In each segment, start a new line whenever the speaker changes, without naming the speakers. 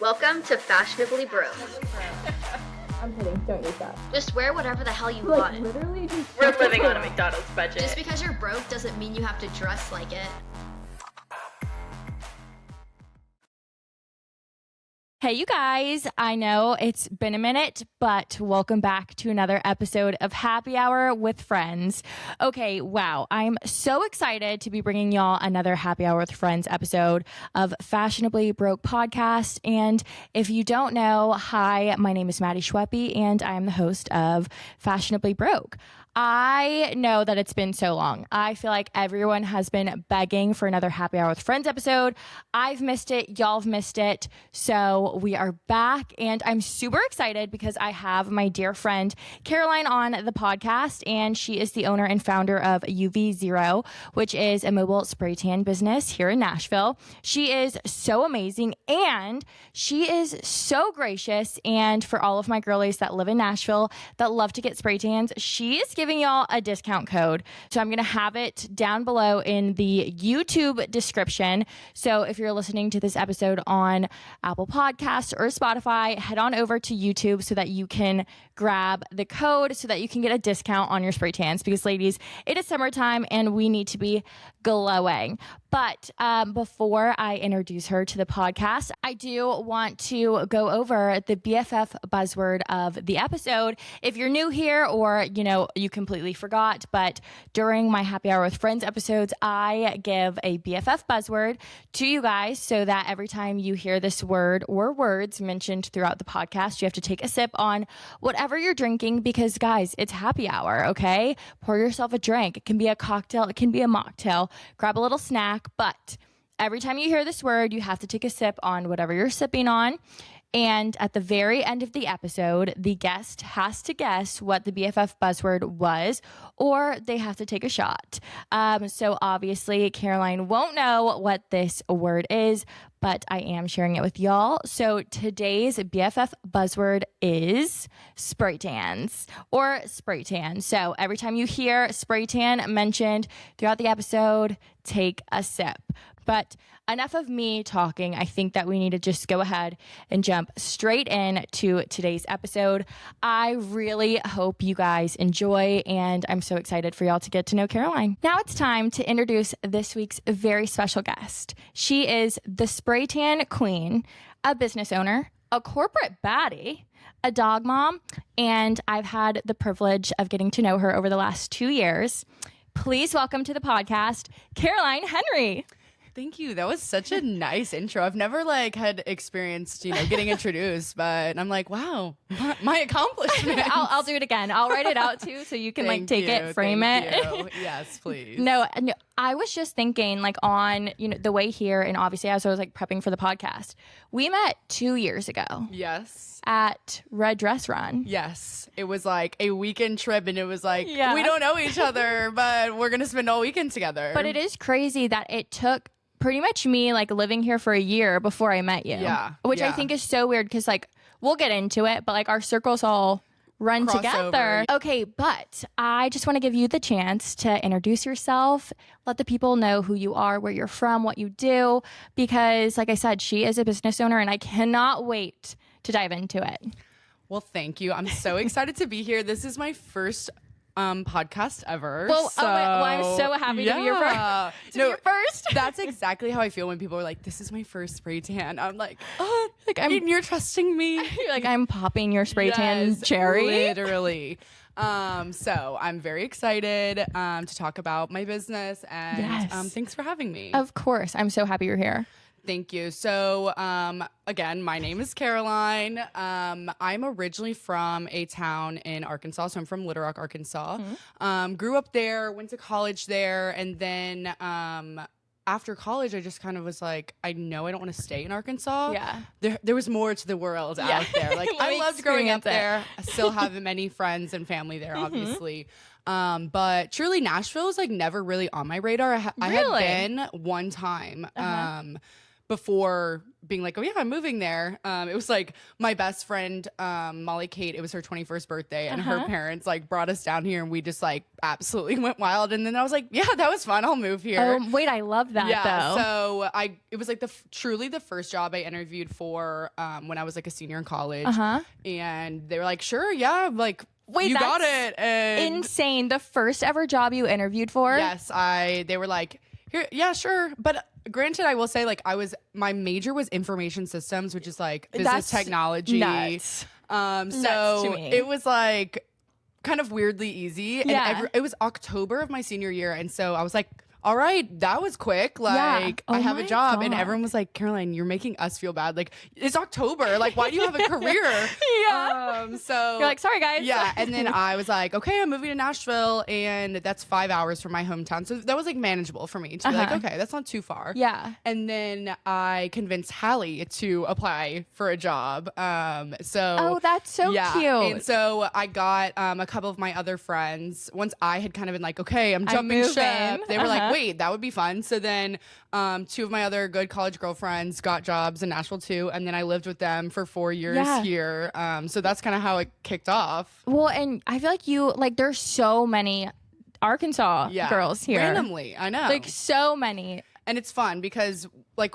Welcome to Fashionably Broke.
I'm kidding, don't use that.
Just wear whatever the hell you want.
Literally just...
We're living on a McDonald's budget.
Just because you're broke doesn't mean you have to dress like it.
Hey, you guys, I know it's been a minute, but welcome back to another episode of Happy Hour with Friends. Okay, wow, I'm so excited to be bringing y'all another Happy Hour with Friends episode of Fashionably Broke podcast. And if you don't know, hi, my name is Maddy and I am the host of Fashionably Broke. I know that it's been so long. I feel like everyone has been begging for another Happy Hour with Friends episode. I've missed it. Y'all have missed it. So we are back and I'm super excited because I have my dear friend Caroline on the podcast, and she is the owner and founder of UV0, which is a mobile spray tan business here in Nashville. She is so amazing and she is so gracious. And for all of my girlies that live in Nashville that love to get spray tans, she is giving y'all a discount code. So I'm going to have it down below in the YouTube description. So if you're listening to this episode on Apple Podcasts or Spotify, head on over to YouTube so that you can grab the code so that you can get a discount on your spray tans, because ladies, it is summertime and we need to be glowing. But before I introduce her to the podcast, I do want to go over the BFF buzzword of the episode. If you're new here or, you completely forgot, but during my Happy Hour with Friends episodes, I give a BFF buzzword to you guys so that every time you hear this word or words mentioned throughout the podcast, you have to take a sip on whatever you're drinking, because guys, it's happy hour, okay? Pour yourself a drink. It can be a cocktail. It can be a mocktail. Grab a little snack. But every time you hear this word, you have to take a sip on whatever you're sipping on. And at the very end of the episode, the guest has to guess what the BFF buzzword was, or they have to take a shot. So obviously, Caroline won't know what this word is, but I am sharing it with y'all. So today's BFF buzzword is spray tans or spray tan. So every time you hear spray tan mentioned throughout the episode, take a sip. But enough of me talking. I think that we need to just go ahead and jump straight in to today's episode. I really hope you guys enjoy, and I'm so excited for y'all to get to know Caroline. Now it's time to introduce this week's very special guest. She is the spray tan queen, a business owner, a corporate baddie, a dog mom, and I've had the privilege of getting to know her over the last 2 years. Please welcome to the podcast, Caroline Henry.
Thank you. That was such a nice intro. I've never had experienced, getting introduced, but I'm like, wow, my accomplishment.
I'll do it again. I'll write it out too, so you can take it, frame it.
Yes, please.
No, I was just thinking on, the way here, and obviously as I was prepping for the podcast, we met 2 years ago.
Yes.
At Red Dress Run.
Yes. It was a weekend trip, and it was we don't know each other, but we're going to spend all weekend together.
But it is crazy that it took pretty much me living here for a year before I met you.
Yeah.
Which I think is so weird because we'll get into it, but our circles all run together. Okay, but I just want to give you the chance to introduce yourself, let the people know who you are, where you're from, what you do, because like I said, she is a business owner and I cannot wait to dive into it.
Well, thank you. I'm so excited to be here. This is my first podcast ever.
Well, I'm so happy to be your first.
That's exactly how I feel when people are like, "This is my first spray tan." I'm like, "Oh, you're trusting me."
You're I'm popping your spray tan cherry,
literally. So I'm very excited to talk about my business, and thanks for having me.
Of course, I'm so happy you're here.
Thank you. So, again, my name is Caroline. I'm originally from a town in Arkansas. So I'm from Little Rock, Arkansas. Mm-hmm. Grew up there, went to college there. And then after college, I just kind of was like, I know I don't want to stay in Arkansas.
Yeah.
There was more to the world out there. I loved growing up there. I still have many friends and family there, obviously. But truly, Nashville was never really on my radar. I had been one time. before being like, oh yeah, I'm moving there. It was like my best friend, Molly Kate, it was her 21st birthday, and her parents like brought us down here, and we just like absolutely went wild. And then I was like, yeah, that was fun. I'll move here.
Oh, wait, I love that though.
So it was like truly the first job I interviewed for when I was like a senior in college. And they were like, sure, yeah, like, wait, you got it. And
insane. The first ever job you interviewed for?
Yes, they were like, here, yeah, sure. But granted, I will say, like, my major was information systems, which is like business technology.
Nuts.
So it was like kind of weirdly easy. And it was October of my senior year. And so I was like, all right, that was quick. Like, I have a job. And everyone was like, Caroline, you're making us feel bad. Like, it's October. Like, why do you have a career? So
you're like, sorry, guys.
Yeah. And then I was like, okay, I'm moving to Nashville. And that's 5 hours from my hometown. So that was like manageable for me to be like, okay, that's not too far.
Yeah.
And then I convinced Hallie to apply for a job.
Oh, that's so cute.
And so I got a couple of my other friends. Once I had kind of been like, okay, I'm jumping ship. They were like, wait, that would be fun. So then 2 of my other good college girlfriends got jobs in Nashville too. And then I lived with them for 4 years here. So that's kind of how it kicked off.
Well, and I feel like there's so many Arkansas girls here.
Randomly, I know.
Like so many.
And it's fun because like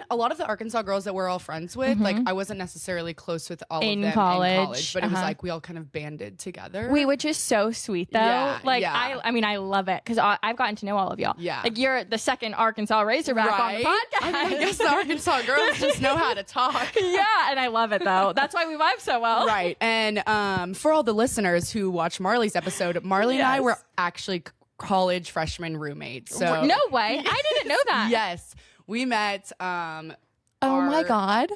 a lot of the Arkansas girls that we're all friends with, like I wasn't necessarily close with all of them in college, but it was like we all kind of banded together.
Which is so sweet though. I mean, I love it because I've gotten to know all of y'all.
Yeah.
Like you're the second Arkansas Razorback on the podcast.
I guess the Arkansas girls just know how to talk.
Yeah, and I love it though. That's why we vibe so well.
Right. And for all the listeners who watch Marley's episode, Marley and I were actually college freshman roommates. So
no way. I didn't know that.
Yes. We met
oh my God.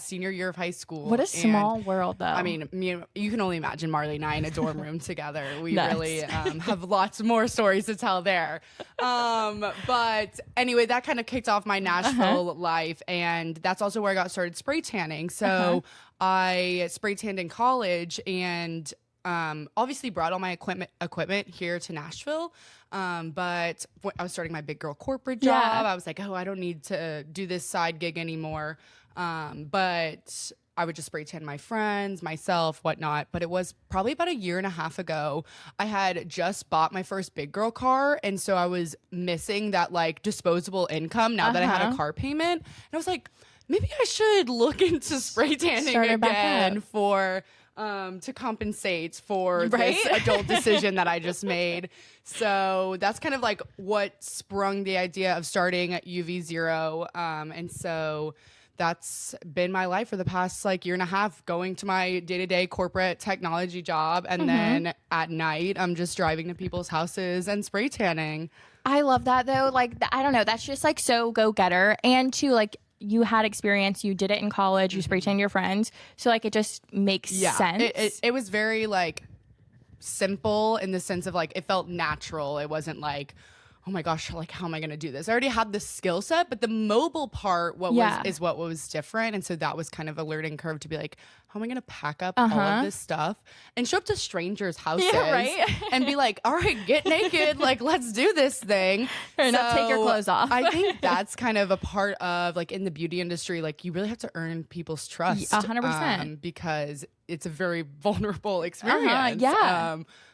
Senior year of high school.
What a small world though.
I mean, you can only imagine Marley and I in a dorm room together. We really have lots more stories to tell there. But anyway, that kind of kicked off my Nashville life, and that's also where I got started spray tanning. So I spray tanned in college, and obviously brought all my equipment here to Nashville. But when I was starting my big girl corporate job, I was like, oh, I don't need to do this side gig anymore. But I would just spray tan my friends, myself, whatnot. But it was probably about 1.5 years ago. I had just bought my first big girl car. And so I was missing that like disposable income now that I had a car payment. And I was like, maybe I should look into spray tanning again to compensate for this adult decision that I just made. So that's kind of like what sprung the idea of starting at UV0. And so that's been my life for the past like 1.5 years, going to my day-to-day corporate technology job. And then at night, I'm just driving to people's houses and spray tanning.
I love that though. Like, I don't know. That's just like so go-getter. And to like, you had experience, you did it in college, you spray tanned your friends. So like it just makes sense.
It was very like simple in the sense of like it felt natural. It wasn't like, oh my gosh, like how am I going to do this? I already had the skill set, but the mobile part is what was different. And so that was kind of a learning curve to be like, how am I going to pack up all of this stuff and show up to strangers' houses and be like, all right, get naked. Like, let's do this thing.
Not take your clothes off.
I think that's kind of a part of like in the beauty industry, like you really have to earn people's trust.
100%.
Because it's a very vulnerable experience.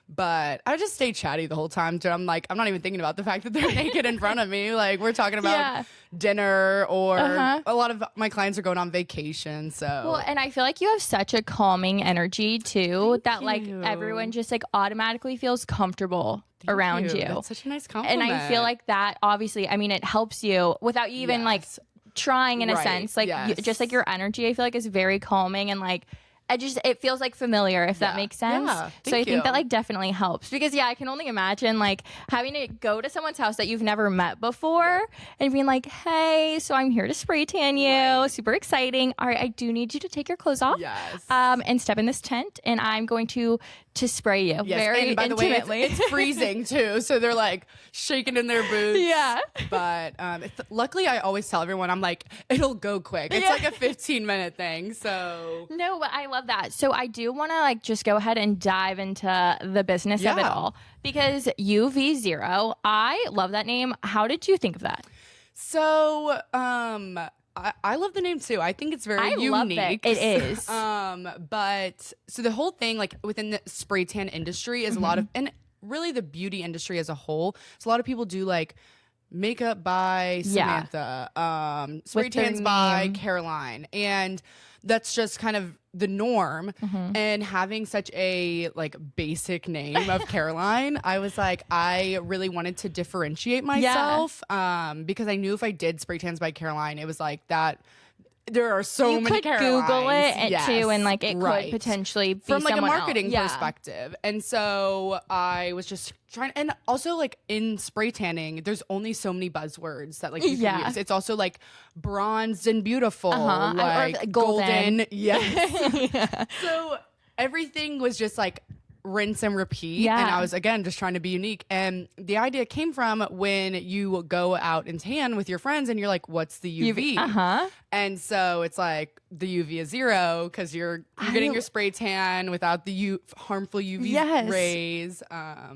But I just stay chatty the whole time. So I'm like, I'm not even thinking about the fact that they're naked in front of me. Like we're talking about dinner or a lot of my clients are going on vacation. So
well, and I feel like you have such a calming energy too that like everyone just like automatically feels comfortable around you.
That's such a nice compliment.
And I feel like that obviously, I mean, it helps you without you even like trying in a sense. Like just like your energy, I feel like is very calming and like it feels like familiar, if that makes sense. So I think that like definitely helps because I can only imagine like having to go to someone's house that you've never met before and being like, hey, so I'm here to spray tan you. Super exciting. All right, I do need you to take your clothes off and step in this tent and I'm going to spray you very
and by
intimately.
The way, it's freezing too, so they're like shaking in their boots. But luckily I always tell everyone, I'm like, it'll go quick. It's like a 15-minute thing. So
no, but I love that. So I do want to like just go ahead and dive into the business of it all because UV0, I love that name. How did you think of that?
So, I love the name too. I think it's very unique.
Love it. It is.
But so the whole thing, like within the spray tan industry, is a lot of, and really the beauty industry as a whole. So a lot of people do like makeup by Samantha, spray
With their
tans by
name.
Caroline, and that's just kind of the norm. And having such a like basic name of Caroline, I was like, I really wanted to differentiate myself, because I knew if I did spray tans by Caroline, it was like that. There are so
You
many
could
Carolines.
Google it
Yes,
too, and like it
right.
could potentially be
From like a
someone
marketing
else.
perspective. And so I was just trying, and also like in spray tanning, there's only so many buzzwords that like you can use. It's also like bronzed and beautiful, like
or golden.
Yes. So everything was just like rinse and repeat.
Yeah.
And I was, again, just trying to be unique. And the idea came from when you go out and tan with your friends and you're like, what's the UV? And so it's like the UV is 0 because you're getting your spray tan without the harmful UV rays.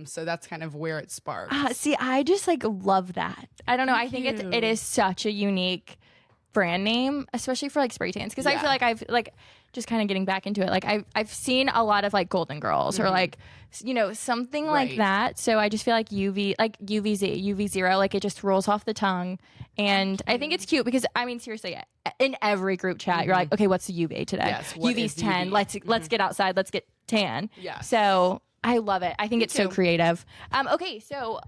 So that's kind of where it sparks.
See, I just like love that. I don't know. I think it is such a unique brand name, especially for like spray tans, because I feel like I've like just kind of getting back into it. Like I've seen a lot of like Golden Girls or like, you know, something like that. So I just feel like UV, like UVZ, UV0, like it just rolls off the tongue. And I think it's cute because I mean, seriously, in every group chat, you're like, okay, what's the UV today?
Yes, what
UV's
is
10.
UV?
Let's get outside. Let's get tan.
Yes.
So I love it. I think it's so
too.
creative. Okay. So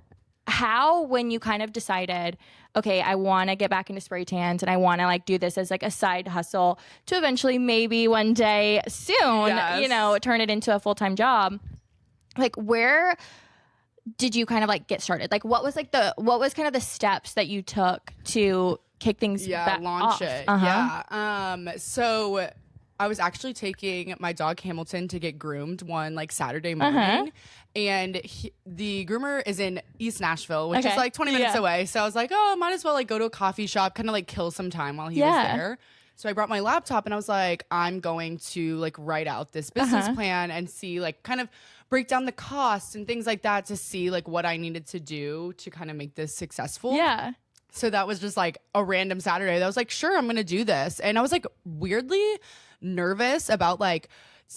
how, when you kind of decided, okay, I want to get back into spray tans and I want to like do this as like a side hustle to eventually maybe one day soon, you know, turn it into a full-time job. Like where did you kind of like get started? Like what was kind of the steps that you took to kick things back
launch
off?
it. Yeah. So I was actually taking my dog Hamilton to get groomed one like Saturday morning. And the groomer is in East Nashville, which is like 20 minutes away. So I was like, oh, might as well like go to a coffee shop, kind of like kill some time while he was there. So I brought my laptop and I was like, I'm going to like write out this business plan and see like kind of break down the costs and things like that to see like what I needed to do to kind of make this successful.
Yeah.
So that was just like a random Saturday that I was like, sure, I'm going to do this. And I was like weirdly nervous about like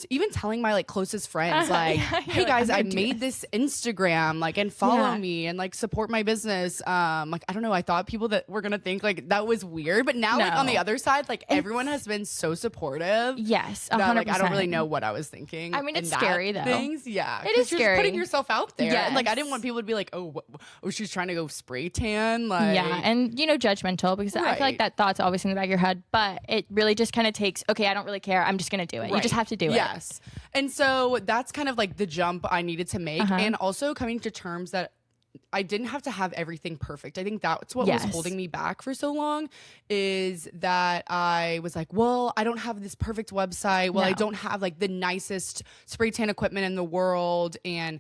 even telling my like closest friends like, hey guys, I made this Instagram, like, and follow me and like support my business. Like, I don't know, I thought people that were gonna think like that was weird, but now like on the other side, like everyone has been so supportive.
Yes, 100%.
That, like, I don't really know what I was thinking.
I mean, it's scary though.
Things, yeah,
it is
you're
scary.
just putting yourself out there.
Yes.
And, like I didn't want people to be like, oh, she's trying to go spray tan, like
and you know, judgmental, because I feel like that thought's always in the back of your head, but it really just kind of takes, okay, I don't really care, I'm just gonna do it. You just have to do it.
Yes. And so that's kind of like the jump I needed to make. And also coming to terms that I didn't have to have everything perfect. I think that's what was holding me back for so long, is that I was like, well, I don't have this perfect website. Well, I don't have like the nicest spray tan equipment in the world. And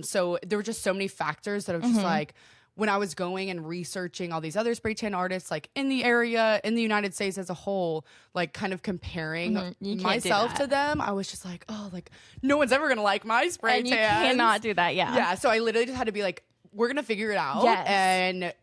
so there were just so many factors that I was just like, when I was going and researching all these other spray tan artists, like in the area, in the United States as a whole, like kind of comparing myself to them, I was just like, oh, like no one's ever gonna like my spray tan.
You cannot do that.
Yeah. So I literally just had to be like, we're gonna figure it out and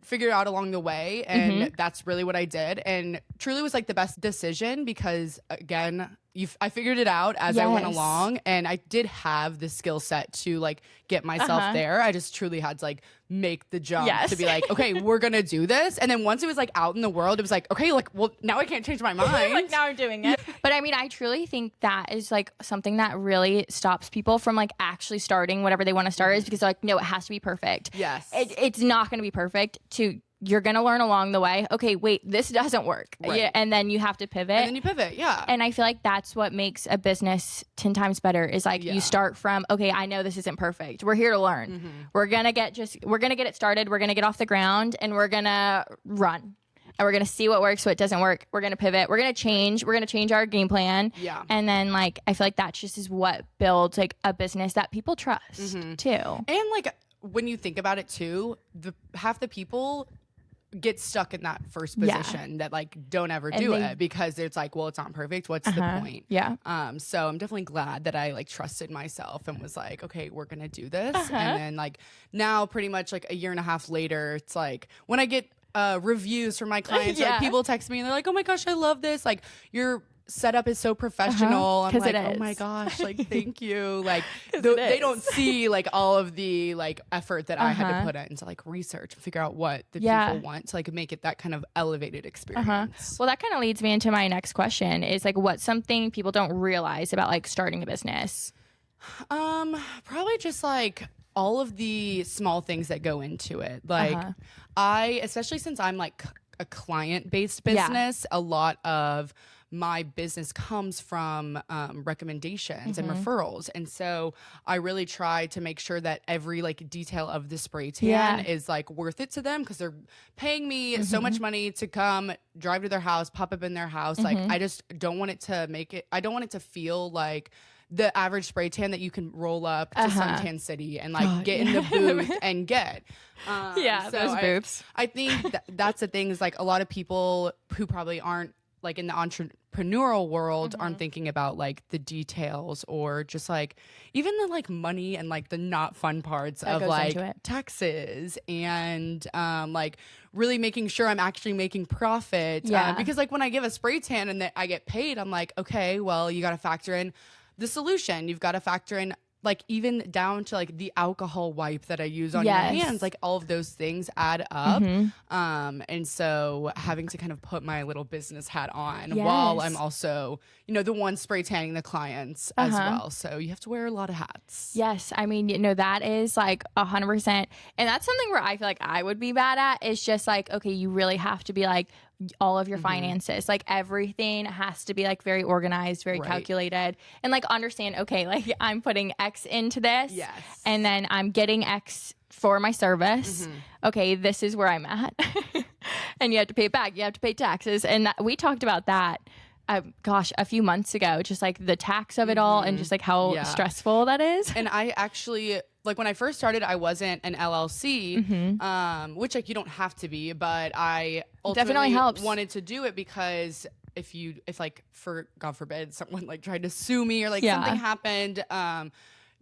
figure it out along the way. And that's really what I did. And truly was like the best decision because again, I figured it out as I went along, and I did have the skill set to like get myself there. I just truly had to like make the jump to be like, okay, we're gonna do this. And then once it was like out in the world, it was like, okay, like, well, now I can't change my mind.
Like now I'm doing it. But I mean, I truly think that is like something that really stops people from like actually starting whatever they want to start, is because they're like, no, it has to be perfect.
Yes.
It's not going to be perfect. You're going to learn along the way. Okay, wait, this doesn't work. Yeah, and then you have to pivot.
And then you pivot,
And I feel like that's what makes a business 10 times better, is like you start from, okay, I know this isn't perfect. We're here to learn. We're going to get it started. We're going to get off the ground, and we're going to run. And we're going to see what works, what doesn't work. We're going to pivot. We're going to change. We're going to change our game plan.
Yeah.
And then like, I feel like that just is what builds like a business that people trust too.
And like, when you think about it too, half the people get stuck in that first position that like don't ever do it because it's like, well, it's not perfect. What's the point?
Yeah.
So I'm definitely glad that I like trusted myself and was like, okay, we're gonna do this. And then like now, pretty much like a year and a half later, it's like when I get reviews from my clients.
Yeah.
Like people text me and they're like, oh my gosh, I love this. Like your setup is so professional. I'm
'Cause
like,
it
oh
is.
my gosh, like thank you. Like
'Cause
they
it
don't
is.
see like all of the like effort that I had to put into like research and figure out what the people want to like make it that kind of elevated experience.
Well, that kind of leads me into my next question is like, what's something people don't realize about like starting a business?
Probably just like all of the small things that go into it. Like especially since I'm like a client-based business, a lot of my business comes from recommendations and referrals. And so I really try to make sure that every like detail of the spray tan is like worth it to them because they're paying me so much money to come drive to their house, pop up in their house. Like I just don't want it to I don't want it to feel like the average spray tan that you can roll up to Suntan City and like get in the booth and get.
Those booths.
I think that's the thing is like a lot of people who probably aren't like in the entrepreneurial world aren't thinking about like the details or just like even the like money and like the not fun parts
That
of
goes
like
into it.
taxes and like really making sure I'm actually making profit. Because like when I give a spray tan and that I get paid, I'm like, okay, well, you got to factor in the solution. You've got to factor in like even down to like the alcohol wipe that I use on your hands, like all of those things add up. And so having to kind of put my little business hat on while I'm also, you know, the one spray tanning the clients as well. So you have to wear a lot of hats.
Yes. I mean, you know, that is like 100%. And that's something where I feel like I would be bad at is just like, okay, you really have to be like all of your finances, like everything has to be like very organized, very calculated and like understand, okay, like I'm putting X into this and then I'm getting X for my service. Okay, this is where I'm at. And you have to pay it back. You have to pay taxes. And we talked about that. A few months ago, just like the tax of it all and just like how stressful that is.
And I actually, like when I first started, I wasn't an LLC, which like you don't have to be, but I ultimately
definitely helps.
wanted to do it because if like for God forbid someone like tried to sue me or like something happened,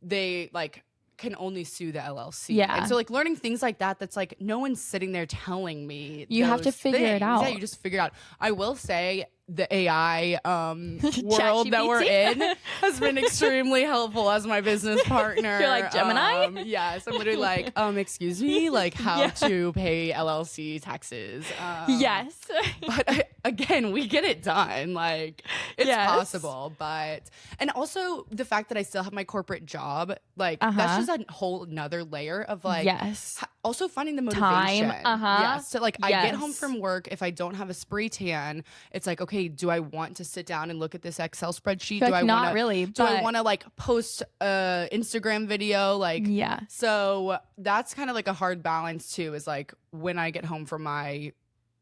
they like can only sue the LLC. And so like learning things like that's like no one's sitting there telling me
you have to figure it out.
Yeah, you just figure it out. I will say the AI world that we're in has been extremely helpful as my business partner.
You're like Gemini?
Yes, I'm literally like, excuse me, like how to pay LLC taxes.
Yes.
But again, we get it done. Like it's possible. But and also the fact that I still have my corporate job, like that's just a whole nother layer of like also finding the motivation. Yes. So like I get home from work, if I don't have a spray tan, it's like, okay, do I want to sit down and look at this Excel spreadsheet?
Like,
do I
not
wanna,
really,
do I want to like post a Instagram video? Like, so that's kind of like a hard balance too, is like when I get home from my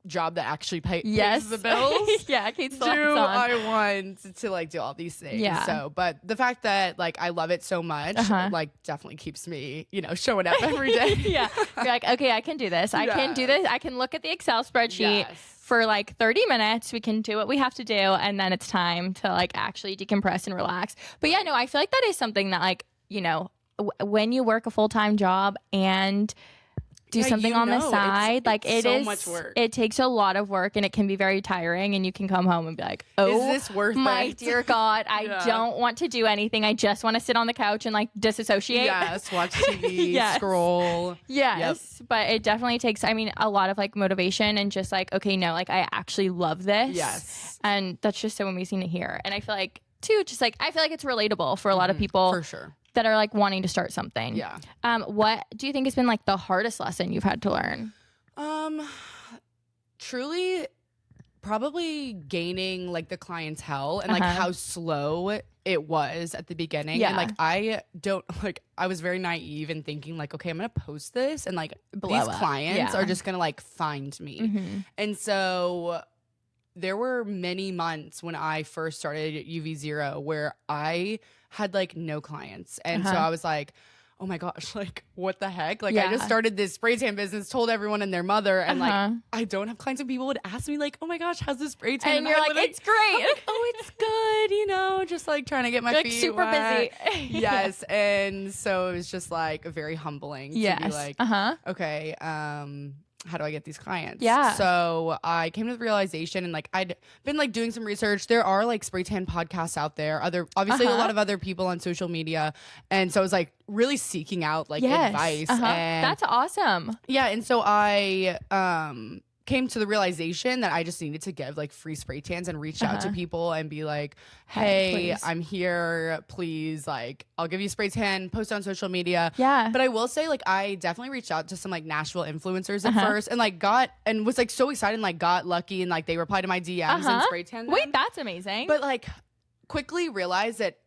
job that actually pays the bills.
Kate's
do I want to like do all these things? So, but the fact that like I love it so much, like definitely keeps me, you know, showing up every day.
You're like, okay, I can do this. I can do this. I can look at the Excel spreadsheet for like 30 minutes. We can do what we have to do. And then it's time to like actually decompress and relax. But yeah, no, I feel like that is something that like, you know, when you work a full-time job and do something on the side, like it is
much work.
It takes a lot of work and it can be very tiring, and you can come home and be like, oh,
is this worth
my
it?
dear God, I don't want to do anything. I just want to sit on the couch and like disassociate.
Watch TV, scroll.
But it definitely takes, I mean, a lot of like motivation and just like, okay, no, like I actually love this. And that's just so amazing to hear. And I feel like too, just like, I feel like it's relatable for a lot of people.
For sure.
That are like wanting to start something. What do you think has been like the hardest lesson you've had to learn?
Truly probably gaining like the clientele and like how slow it was at the beginning. And like I was very naive in thinking like, okay, I'm gonna post this and like these clients are just gonna like find me. And so there were many months when I first started at UV0 where I had like no clients. And so I was like, oh my gosh, like what the heck? Like I just started this spray tan business, told everyone and their mother, and like I don't have clients, and people would ask me like, oh my gosh, how's this spray tan?
And you're like, it's great.
I'm like, oh, it's good, you know, just like trying to get my feet
super
wet.
busy.
Yes. And so it was just like very humbling to be like, okay, how do I get these clients?
Yeah.
So I came to the realization, and like I'd been like doing some research. There are like spray tan podcasts out there. Obviously a lot of other people on social media. And so I was like really seeking out like advice. And
That's awesome.
yeah. And so I came to the realization that I just needed to give like free spray tans and reach out to people and be like, hey,
please.
I'm here, please, like I'll give you a spray tan, post on social media.
Yeah.
But I will say, like, I definitely reached out to some like Nashville influencers at first, and like was like so excited and like got lucky, and like they replied to my DMs and spray tan them.
Wait, that's amazing.
But like quickly realized that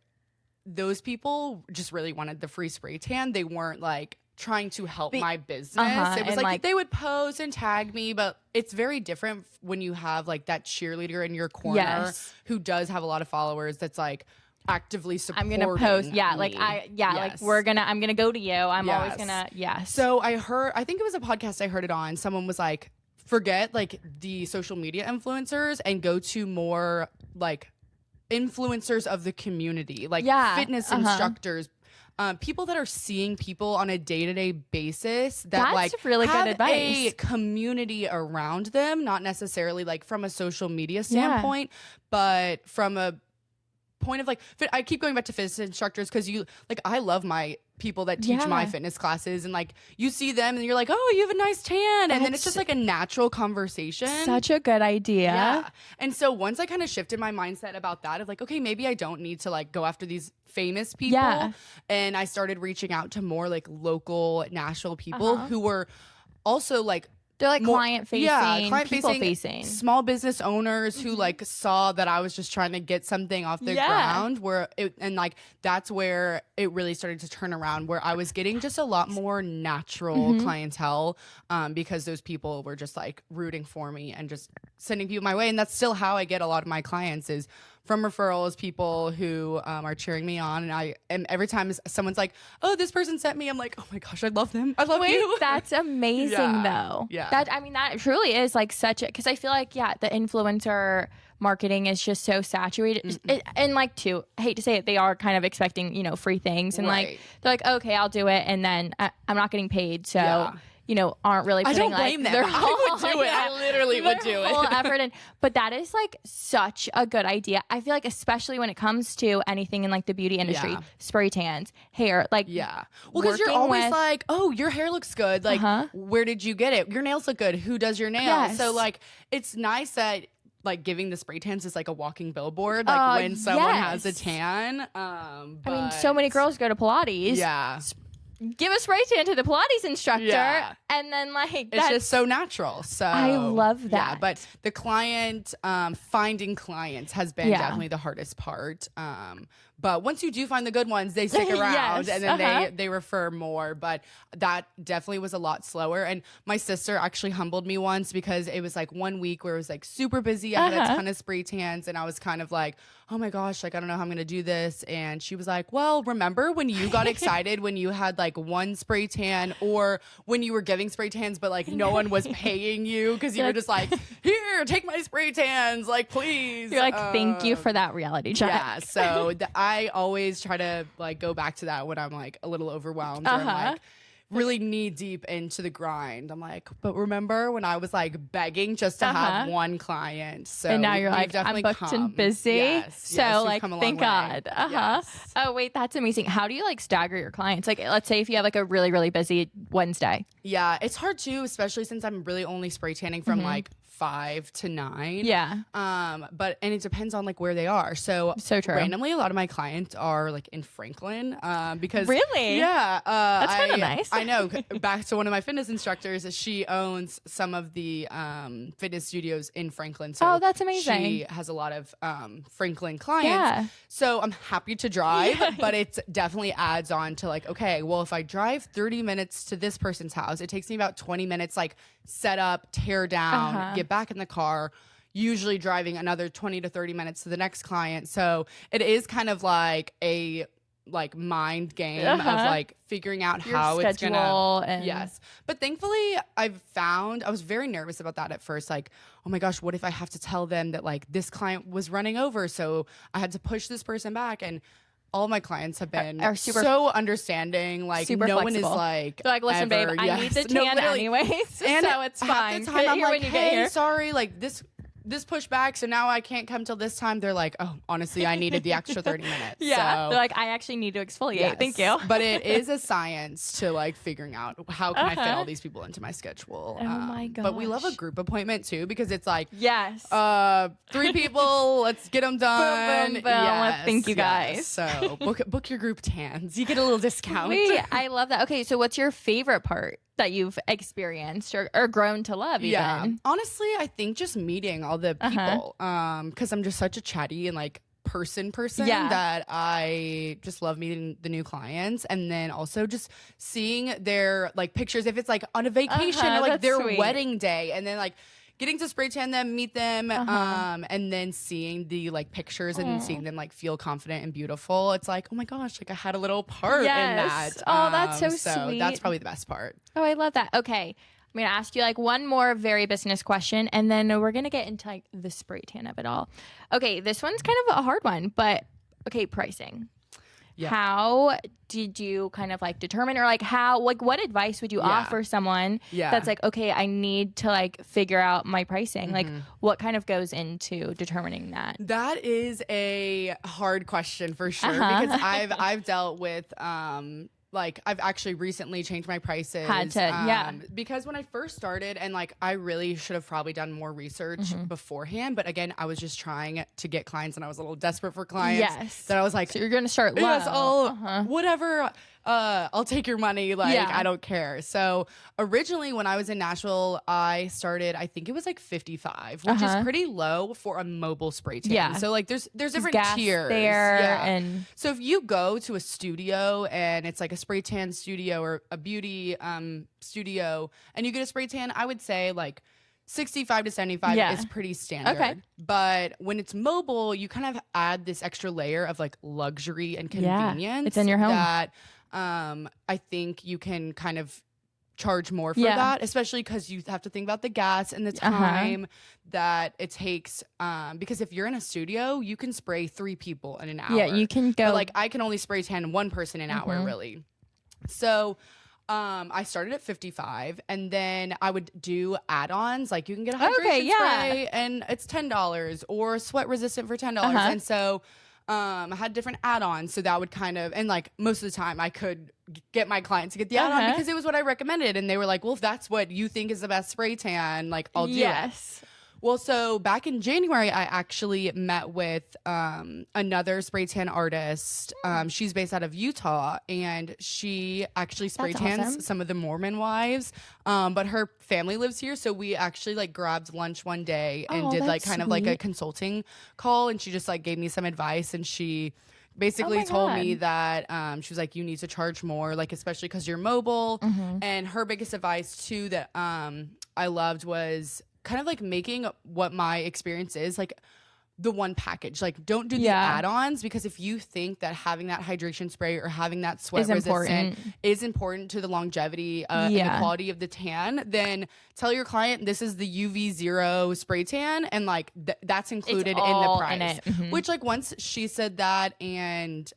those people just really wanted the free spray tan. They weren't like trying to help my business. It was like they would post and tag me, but it's very different when you have like that cheerleader in your corner who does have a lot of followers that's like actively supporting.
I'm gonna post,
me.
like I'm gonna go to you. I'm always gonna,
So I think it was a podcast I heard it on. Someone was like, forget like the social media influencers and go to more like influencers of the community, like fitness instructors, people that are seeing people on a day-to-day basis that
That's
like
really
have
good advice.
a community around them, not necessarily like from a social media standpoint, but from a point of like I keep going back to fitness instructors because I love my people that teach my fitness classes, and like you see them and you're like, oh, you have a nice tan, and then it's just like a natural conversation.
Such a good idea.
Yeah. And so once I kind of shifted my mindset about that of like, okay, maybe I don't need to like go after these famous people, and I started reaching out to more like local Nashville people who were also like
they're like client facing, people
facing,
facing,
small business owners who like saw that I was just trying to get something off the ground. And like that's where it really started to turn around, where I was getting just a lot more natural clientele, because those people were just like rooting for me and just sending people my way. And that's still how I get a lot of my clients, is from referrals, people who are cheering me on. And every time someone's like, oh, this person sent me, I'm like, oh my gosh, I love them. I love you.
That's amazing though.
Yeah.
That truly is like such a, because I feel like, the influencer marketing is just so saturated. And like, I hate to say it, they are kind of expecting, free things. And like, they're like, okay, I'll do it. And then I'm not getting paid. So aren't really putting,
I don't blame them.
Their
I would do it. I literally would do it.
Whole effort in. But that is like such a good idea. I feel like, especially when it comes to anything in like the beauty industry, spray tans, hair, like
well, because you're always like, oh, your hair looks good. Like, where did you get it? Your nails look good. Who does your nails? So like, it's nice that like giving the spray tans is like a walking billboard. Like when someone has a tan.
I mean, so many girls go to Pilates.
Yeah.
Give a spray tan to the Pilates instructor, and then like
it's just so natural. So
I love that.
Yeah, but the client finding clients has been definitely the hardest part. But once you do find the good ones, they stick around, and then they refer more. But that definitely was a lot slower. And my sister actually humbled me once, because it was like 1 week where it was like super busy. I had a ton of spray tans, and I was kind of like, oh my gosh, like I don't know how I'm gonna do this. And she was like, well, remember when you got excited when you had like one spray tan, or when you were giving spray tans but like no one was paying you because you were just like, here, take my spray tans, like please.
You're like, thank you for that reality check.
Yeah, so I always try to like go back to that when I'm like a little overwhelmed, or I'm like really knee deep into the grind. I'm like, but remember when I was like begging just to have one client? So
and now you're like, I'm booked and busy.
Yes,
like, thank God.
Yes.
Oh wait, that's amazing. How do you like stagger your clients? Like, let's say if you have like a really, really busy Wednesday.
Yeah, it's hard too, especially since I'm really only spray tanning from like 5 to 9.
Yeah.
But it depends on like where they are. So
true.
Randomly, a lot of my clients are like in Franklin. Because
really,
that's
kind of nice.
I know. Back to one of my fitness instructors, she owns some of the fitness studios in Franklin. So
that's amazing.
She has a lot of Franklin clients.
Yeah.
So I'm happy to drive, but it definitely adds on to like, okay, well, if I drive 30 minutes to this person's house, it takes me about 20 minutes, like set up, tear down, get back in the car, usually driving another 20 to 30 minutes to the next client. So it is kind of like a like mind game of like figuring out
your
how it's gonna
yes.
But thankfully I've found, I was very nervous about that at first, like, oh my gosh, what if I have to tell them that like this client was running over, so I had to push this person back. And all my clients have been
Are super-
so understanding. Like
super
no
flexible.
one is like,
They're like, listen,
ever,
babe, I need the
No,
tan
literally.
anyways,
And
so it's
half
fine.
the time
Get
I'm
here
like,
when you get
hey,
here.
sorry, like this pushed back, so now I can't come till this time. They're like, oh, honestly, I needed the extra 30 minutes.
Yeah,
So,
they're like, I actually need to exfoliate.
yes.
Thank you.
But it is a science to like figuring out how can I fit all these people into my schedule.
Oh my
But we love a
gosh.
group appointment too, because it's like,
Yes.
3 people, let's get them done.
boom, boom. Thank you, guys.
So book your group tans. You get a little discount.
Wait, I love that. Okay, so what's your favorite part that you've experienced or grown to love even?
Honestly, I think just meeting all the
Uh-huh.
people, because I'm just such a chatty and like person
Yeah.
that I just love meeting the new clients, and then also just seeing their like pictures if it's like on a vacation
Uh-huh,
or like
that's
their
sweet.
wedding day, and then like getting to spray tan them, meet them,
Uh-huh.
and then seeing the like pictures and seeing them like feel confident and beautiful. It's like, oh my gosh, like I had a little part in
Yes.
that.
Oh, that's so
So
sweet.
that's probably the best part.
Oh, I love that. Okay. I'm going to ask you like one more very business question, and then we're going to get into like the spray tan of it all. Okay, this one's kind of a hard one, but okay, pricing.
Yeah.
How did you kind of like determine, or like what advice would you
Yeah.
offer someone
Yeah.
that's like, okay, I need to like figure out my pricing? Like
Mm-hmm.
what kind of goes into determining that?
That is a hard question for sure,
Uh-huh.
because I've dealt with like I've actually recently changed my prices.
Had to, yeah.
Because when I first started, and like I really should have probably done more research
Mm-hmm.
beforehand, but again, I was just trying to get clients, and I was a little desperate for clients.
Yes.
That I was like,
So you're going to start low.
yes, I'll
Uh-huh.
whatever. I'll take your money. Like,
Yeah.
I don't care. So originally when I was in Nashville, I started, I think it was like 55, which
Uh-huh.
is pretty low for a mobile spray tan.
Yeah.
So like there's different
gas
tiers.
there
Yeah.
and
So if you go to a studio and it's like a spray tan studio or a beauty studio and you get a spray tan, I would say like 65 to 75
Yeah.
is pretty standard.
Okay.
But when it's mobile, you kind of add this extra layer of like luxury and
Yeah.
convenience.
It's in your home.
That I think you can kind of charge more for
Yeah.
that, especially because you have to think about the gas and the
Uh-huh.
time that it takes. Because if you're in a studio, you can spray 3 people in an hour.
yeah, you can go
But like I can only spray tan 1 person an hour,
Mhm.
really. So I started at 55, and then I would do add-ons. Like you can get a hydration
Okay, yeah.
spray and it's $10, or sweat resistant for $10.
Uh-huh.
And so I had different add-ons. So that would kind of, and like most of the time I could get my clients to get the add-on
Uh-huh.
because it was what I recommended. And they were like, well, if that's what you think is the best spray tan, like I'll do it.
yes.
Well, so back in January, I actually met with another spray tan artist. She's based out of Utah, and she actually spray
That's
tans
awesome.
some of the Mormon wives. But her family lives here, so we actually like grabbed lunch one day and
Oh,
did like
that's
kind of like a
sweet.
consulting call, and she just like gave me some advice, and she basically
Oh my
told me
God.
that she was like, you need to charge more, like especially because you're mobile.
Mm-hmm.
And her biggest advice too that I loved was kind of like making what my experience is like the one package. Like don't do the
Yeah.
add-ons, because if you think that having that hydration spray or having that sweat
Is
resistant
important.
is important to the longevity and the
Yeah.
quality of the tan, then tell your client this is the UV zero spray tan, and like that's included in the
all
price.
in it. Mhm.
Which like once she said that, and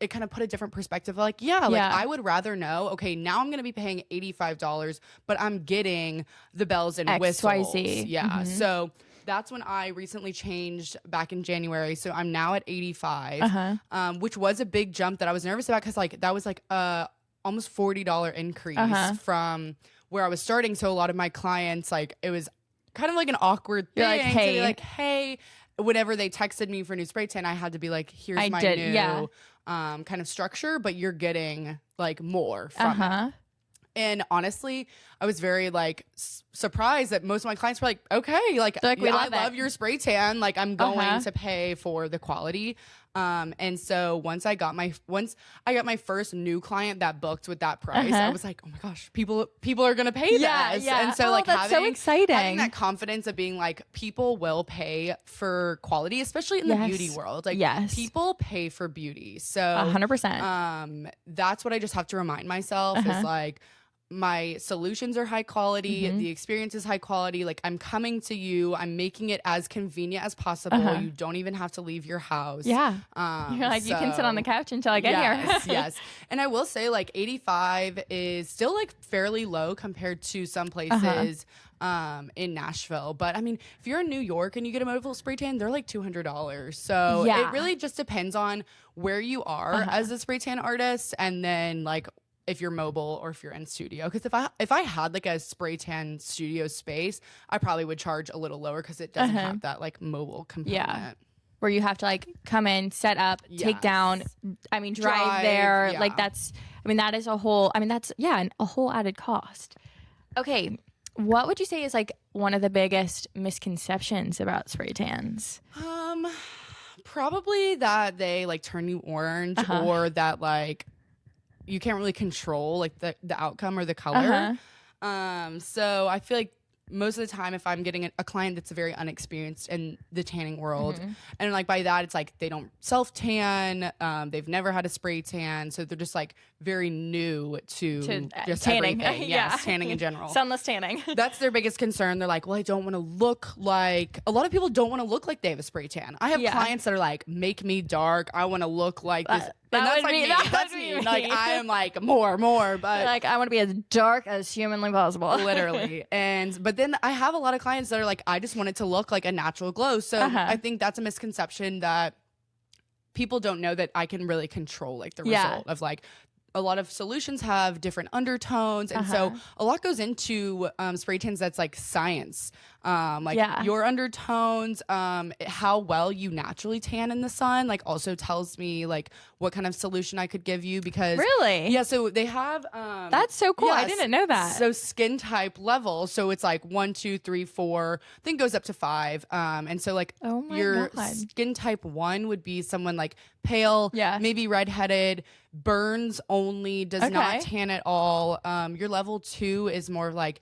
it kind of put a different perspective. Like yeah, like
Yeah.
I would rather know, okay, now I'm gonna be paying $85, but I'm getting the bells and whistles.
XYZ.
Yeah.
Mhm.
So that's when I recently changed back in January. So I'm now at 85,
Uh-huh.
which was a big jump that I was nervous about, because like that was like almost $40 increase
Uh-huh.
from where I was starting. So a lot of my clients, like it was kind of like an awkward thing.
You're like,
to be
hey.
like, hey, whenever they texted me for new spray tan, I had to be like, here's
I
my
did,
new
yeah.
kind of structure, but you're getting like more from it.
Uh-huh.
And honestly, I was very like surprised that most of my clients were like, okay, like,
They're like, we
yeah,
love
I love
it.
your spray tan. Like I'm going
Uh-huh.
to pay for the quality. And so once I got my first new client that booked with that price, I
Uh-huh.
was like, oh my gosh, people are gonna pay
Yeah,
this.
yeah.
And so
Oh,
like
that's so
having
exciting.
that confidence of being like, people will pay for quality, especially in the
Yes.
beauty world. Like
Yes.
people pay for beauty. So
100%.
that's what I just have to remind myself
Uh-huh.
is like, my solutions are high quality, the experience is high quality. Like, I'm coming to you, I'm making it as convenient as possible. You don't even have to leave your house.
Yeah. You're like, you can sit on the couch until I get here.
Yes. And I will say, like, 85 is still like fairly low compared to some places in Nashville. But I mean, if you're in New York and you get a mobile spray tan, they're like $200. So it really just depends on where you are as a spray tan artist, and then like if you're mobile or if you're in studio. Because if I had like a spray tan studio space, I probably would charge a little lower because it doesn't have that like mobile component. Yeah.
Where you have to like come in, set up, take down, I mean, drive there.
Yeah.
Like that's, I mean, that is a whole, I mean, that's, a whole added cost. Okay. What would you say is like one of the biggest misconceptions about spray tans?
Probably that they like turn you orange, or that like you can't really control like the outcome or the color. So I feel like most of the time if I'm getting a client that's very unexperienced in the tanning world, and like by that it's like they don't self tan, they've never had a spray tan, so they're just like very new to just
tanning.
Everything. Yes, tanning in general.
Sunless tanning.
That's their biggest concern. They're like, well, I don't want to look like, a lot of people don't want to look like they have a spray tan. I have clients that are like, make me dark, I want to look like this. And that's like me. That's me. Like, I am like more, but
like, I want to be as dark as humanly possible.
Literally. But then I have a lot of clients that are like, I just want it to look like a natural glow. So I think that's a misconception, that people don't know that I can really control like the result of like, a lot of solutions have different undertones, and so a lot goes into spray tans that's like science. Your undertones, how well you naturally tan in the sun, like also tells me like what kind of solution I could give you, because so they have
that's so cool. I didn't know that.
So skin type level, so it's like 1, 2, 3, 4, then goes up to 5, and so like your skin type 1 would be someone like pale, maybe redheaded, burns only, does not tan at all. Your level 2 is more like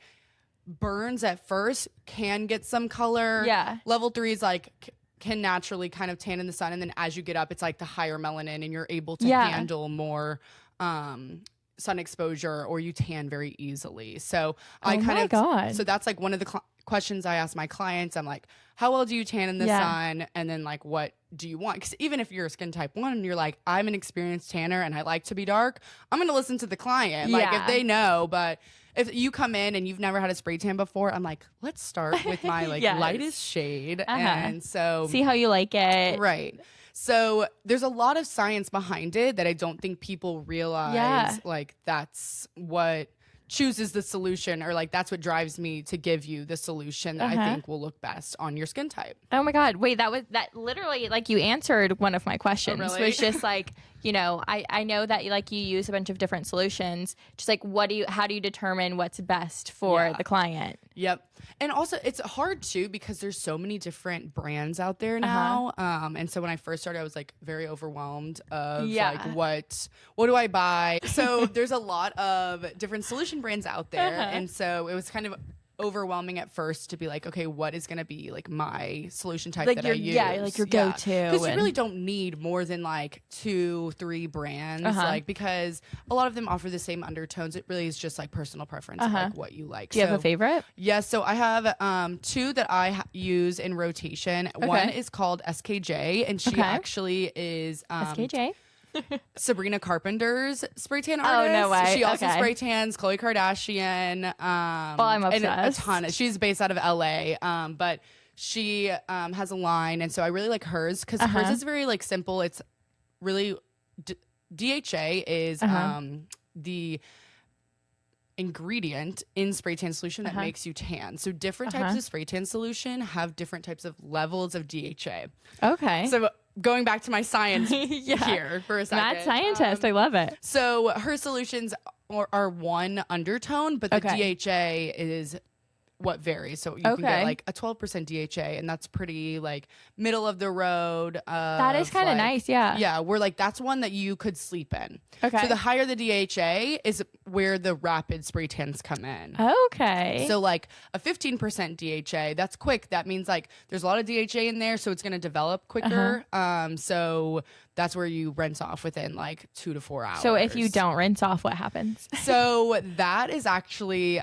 burns at first, can get some color. Level 3 is like can naturally kind of tan in the sun, and then as you get up, it's like the higher melanin, and you're able to handle more sun exposure, or you tan very easily. So so that's like one of the questions I ask my clients. I'm like, how well do you tan in the sun? And then like, what do you want? Because even if you're a skin type 1 and you're like, I'm an experienced tanner and I like to be dark, I'm going to listen to the client. Like if they know, but if you come in and you've never had a spray tan before, I'm like, let's start with my like lightest shade. And so
see how you like it.
Right. So there's a lot of science behind it that I don't think people realize. Like that's what chooses the solution, or like that's what drives me to give you the solution that I think will look best on your skin type.
Oh my God. Wait, that literally, like, you answered one of my questions.
Oh, really?
Was just like, you know, I know that like you use a bunch of different solutions. Just like, how do you determine what's best for the client?
Yep. And also it's hard too, because there's so many different brands out there now. And so when I first started, I was like very overwhelmed of like, what do I buy? So there's a lot of different solution brands out there. And so it was kind of overwhelming at first to be like, okay, what is going to be like my solution type
like
that I use?
Like your go-to.
Because you really don't need more than like 2, 3 brands, like, because a lot of them offer the same undertones. It really is just like personal preference, of, like what you like.
Do you have a favorite?
Yes. So I have 2 that I use in rotation. One is called SKJ, and she actually is
SKJ.
Sabrina Carpenter's spray tan artist.
Oh, no way.
She also spray tans Khloe Kardashian.
Well, I'm obsessed.
And a ton. She's based out of LA, but she has a line, and so I really like hers, because hers is very like simple. It's really DHA is the ingredient in spray tan solution that makes you tan. So different types of spray tan solution have different types of levels of DHA. Okay. So going back to my science here for a second.
Mad scientist. I love it.
So her solutions are one undertone, but the DHA is what varies. So you can get like a 12% DHA, and that's pretty like middle of the road.
That is kind of nice. Yeah.
Yeah. We're like, that's one that you could sleep in.
Okay.
So the higher the DHA is where the rapid spray tans come in.
Okay.
So like a 15% DHA, that's quick. That means like there's a lot of DHA in there, so it's going to develop quicker. So that's where you rinse off within like 2 to 4 hours.
So if you don't rinse off, what happens?
So that is actually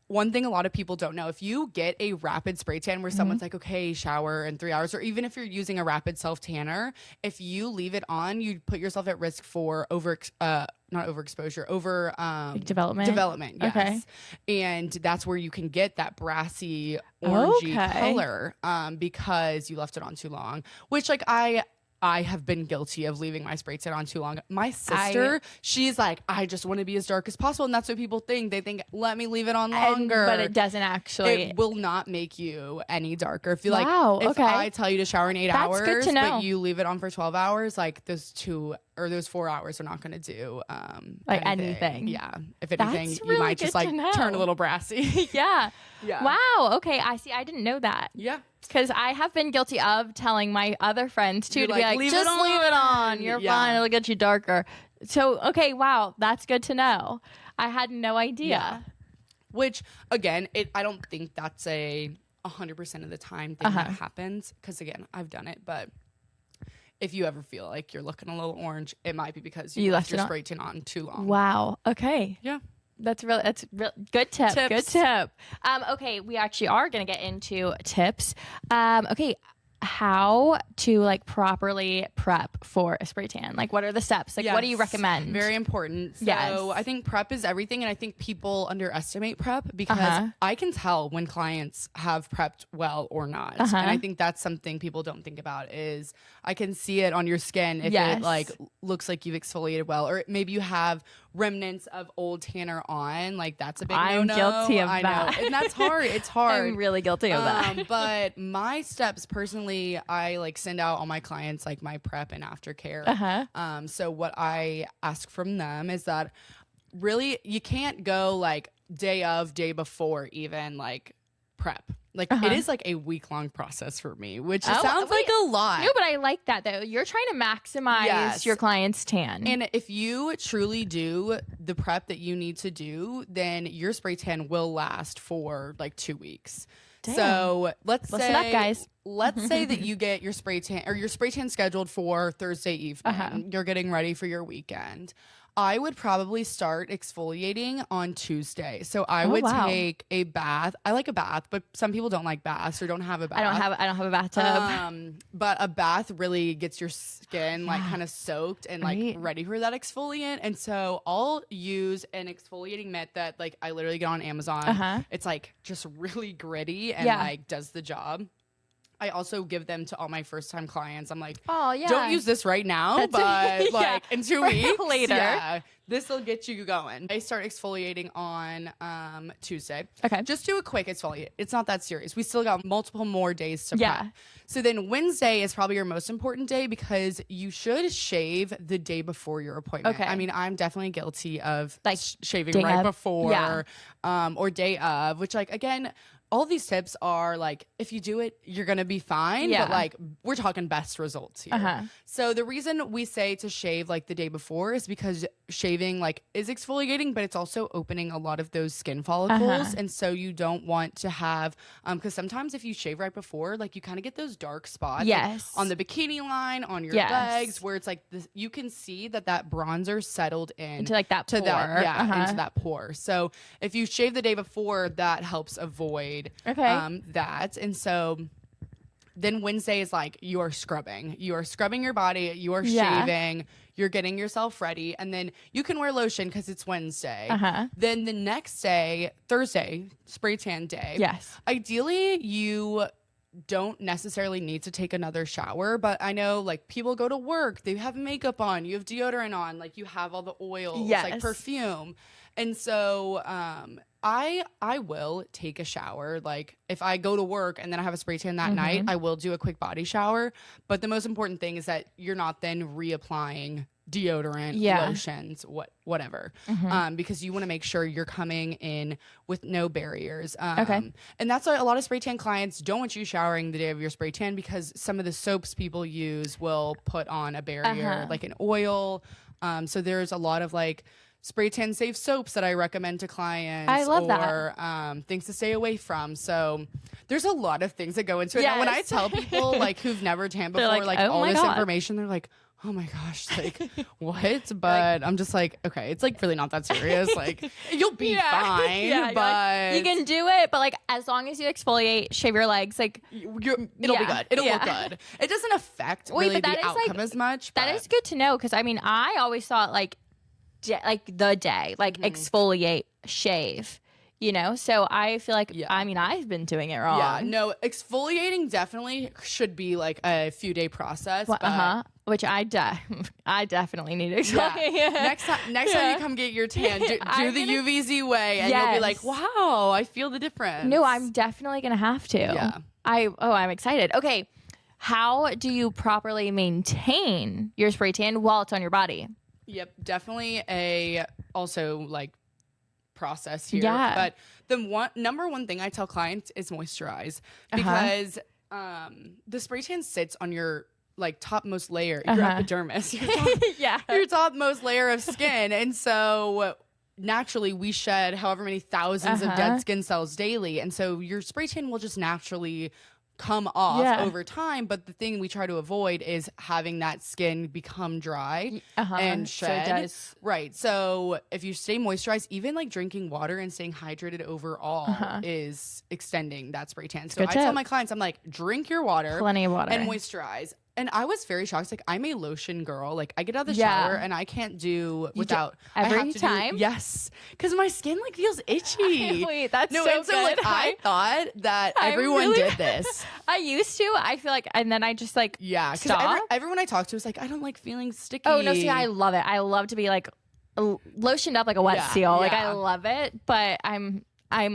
one thing a lot of people don't know. If you get a rapid spray tan where someone's like, okay, shower in 3 hours, or even if you're using a rapid self tanner, if you leave it on, you put yourself at risk for not overexposure,
like development.
Yes.
Okay.
And that's where you can get that brassy orangey color because you left it on too long, which like I have been guilty of leaving my spray tan on too long. My sister, she's like, I just want to be as dark as possible. And that's what people think. They think, let me leave it on longer.
But it doesn't actually.
It will not make you any darker. If you like, if
okay.
I tell you to shower in 8 hours,
good to know.
but you leave it on for 12 hours, like those 4 hours are not going to do
anything.
Yeah. If anything,
That's
you
really
might just like
good to know.
turn a little brassy.
Yeah.
Yeah.
Wow. Okay. I see. I didn't know that.
Yeah.
Because I have been guilty of telling my other friends too,
You're
to
like,
be like,
leave
just
it
leave it on.
on.
You're
Yeah.
fine. It'll get you darker. So, okay. Wow. That's good to know. I had no idea.
Yeah. Which, again, I don't think that's a 100% of the time thing that happens. Because, again, I've done it. But if you ever feel like you're looking a little orange, it might be because you left your spray tan on too long.
Wow. Okay.
Yeah.
That's real good tip.
Tips.
Good tip. Okay, we actually are going to get into tips. Okay, how to like properly prep for a spray tan? Like, what are the steps? Like, what do you recommend?
Very important. So
Yes.
I think prep is everything, and I think people underestimate prep because I can tell when clients have prepped well or not. And I think that's something people don't think about is I can see it on your skin if it like looks like you've exfoliated well, or maybe you have remnants of old tanner on. Like that's a big no-no.
I'm guilty of
I
that.
know. And that's hard. It's hard.
I'm really guilty of that.
But my steps personally, I like send out all my clients like my prep and aftercare. So what I ask from them is that really you can't go like day before even like prep. Like it is like a week-long process for me, which sounds like a lot.
No, but I like that though. You're trying to maximize your client's tan.
And if you truly do the prep that you need to do, then your spray tan will last for like 2 weeks.
Damn.
So
Listen up, guys.
Let's say that you get your spray tan scheduled for Thursday evening. You're getting ready for your weekend. I would probably start exfoliating on Tuesday. So I would take a bath. I like a bath, but some people don't like baths or don't have a bath.
I don't have a bathtub.
But a bath really gets your skin like kind of soaked and like ready for that exfoliant. And so I'll use an exfoliating mitt that like I literally get on Amazon. It's like just really gritty and like does the job. I also give them to all my first time clients. I'm like, don't use this right now, but like in 2 weeks
later,
this will get you going. I start exfoliating on Tuesday.
Okay.
Just do a quick exfoliate. It's not that serious. We still got multiple more days to prep. So then Wednesday is probably your most important day because you should shave the day before your appointment.
Okay.
I mean, I'm definitely guilty of
like
shaving right before or day of, which like, again, all these tips are like, if you do it, you're going to be fine. But like, we're talking best results here. So the reason we say to shave like the day before is because shaving like is exfoliating, but it's also opening a lot of those skin follicles. And so you don't want to have, because sometimes if you shave right before, like you kind of get those dark spots like, on the bikini line, on your legs, where it's like this, you can see that bronzer settled
into like that pore.
Into that pore. So if you shave the day before, that helps avoid that. And so then Wednesday is like you are scrubbing your body, you are shaving, you're getting yourself ready, and then you can wear lotion because it's Wednesday. Then the next day, Thursday, spray tan day, ideally you don't necessarily need to take another shower, but I know like people go to work, they have makeup on, you have deodorant on, like you have all the oils, like perfume. And so I will take a shower. Like if I go to work and then I have a spray tan that night, I will do a quick body shower. But the most important thing is that you're not then reapplying deodorant,
Yeah.
lotions, whatever, because you want to make sure you're coming in with no barriers.
Okay.
And that's why a lot of spray tan clients don't want you showering the day of your spray tan, because some of the soaps people use will put on a barrier, like an oil. So there's a lot of like spray tan safe soaps that I recommend to clients.
I love
that. Things to stay away from. So there's a lot of things that go into it. Now, when I
Yes.
tell people like who've never tanned before,
like,
like
"Oh
all
my
this
God."
information, they're like, oh my gosh, like what? But I'm just like, okay, it's like really not that serious. Like you'll be fine,
Yeah, you're
but
like, you can do it, but like as long as you exfoliate, shave your legs, like
it'll be
Yeah.
good. It'll look
Yeah.
good. It doesn't affect
Wait,
really
but that
the
is, like-
outcome as much.
that
but
is good to know, because I mean I always thought like the day, like exfoliate, shave, you know? So I feel like I mean I've been doing it wrong.
Yeah, no, exfoliating definitely should be like a few day process. But
Which I definitely need to exfoliate.
yeah. Next time you come get your tan, do
I'm
the
gonna-
UVZ way, and you'll be like,
Yes.
wow, I feel the difference.
No, I'm definitely gonna have to.
Yeah.
I'm excited. Okay. How do you properly maintain your spray tan while it's on your body?
Yep, definitely a also like process here.
Yeah.
But the number one thing I tell clients is moisturize, because the spray tan sits on your like topmost layer, your epidermis,
Yeah.
your topmost layer of skin, and so naturally we shed however many thousands of dead skin cells daily, and so your spray tan will just naturally come off over time. But the thing we try to avoid is having that skin become dry and shed.
So it does.
Right. So if you stay moisturized, even like drinking water and staying hydrated overall is extending that spray tan. So
Good
I tell
tip.
my clients, I'm like, drink your water,
Plenty of water.
and moisturize. And I was very shocked. Like, I'm a lotion girl. Like, I get out of the
Yeah.
shower and I can't do without I
every
have to
time?
yes, because my skin like feels itchy.
Wait, that's
no.
so
And so like
good.
I thought that
I
everyone
really-
did this.
I used to. I feel like, and then I just like
Yeah, because
stop.
everyone I talk to is like, I don't like feeling sticky.
Oh no, see, I love it. I love to be like lotioned up like a wet
Yeah,
seal. Like
yeah.
I love it, but I'm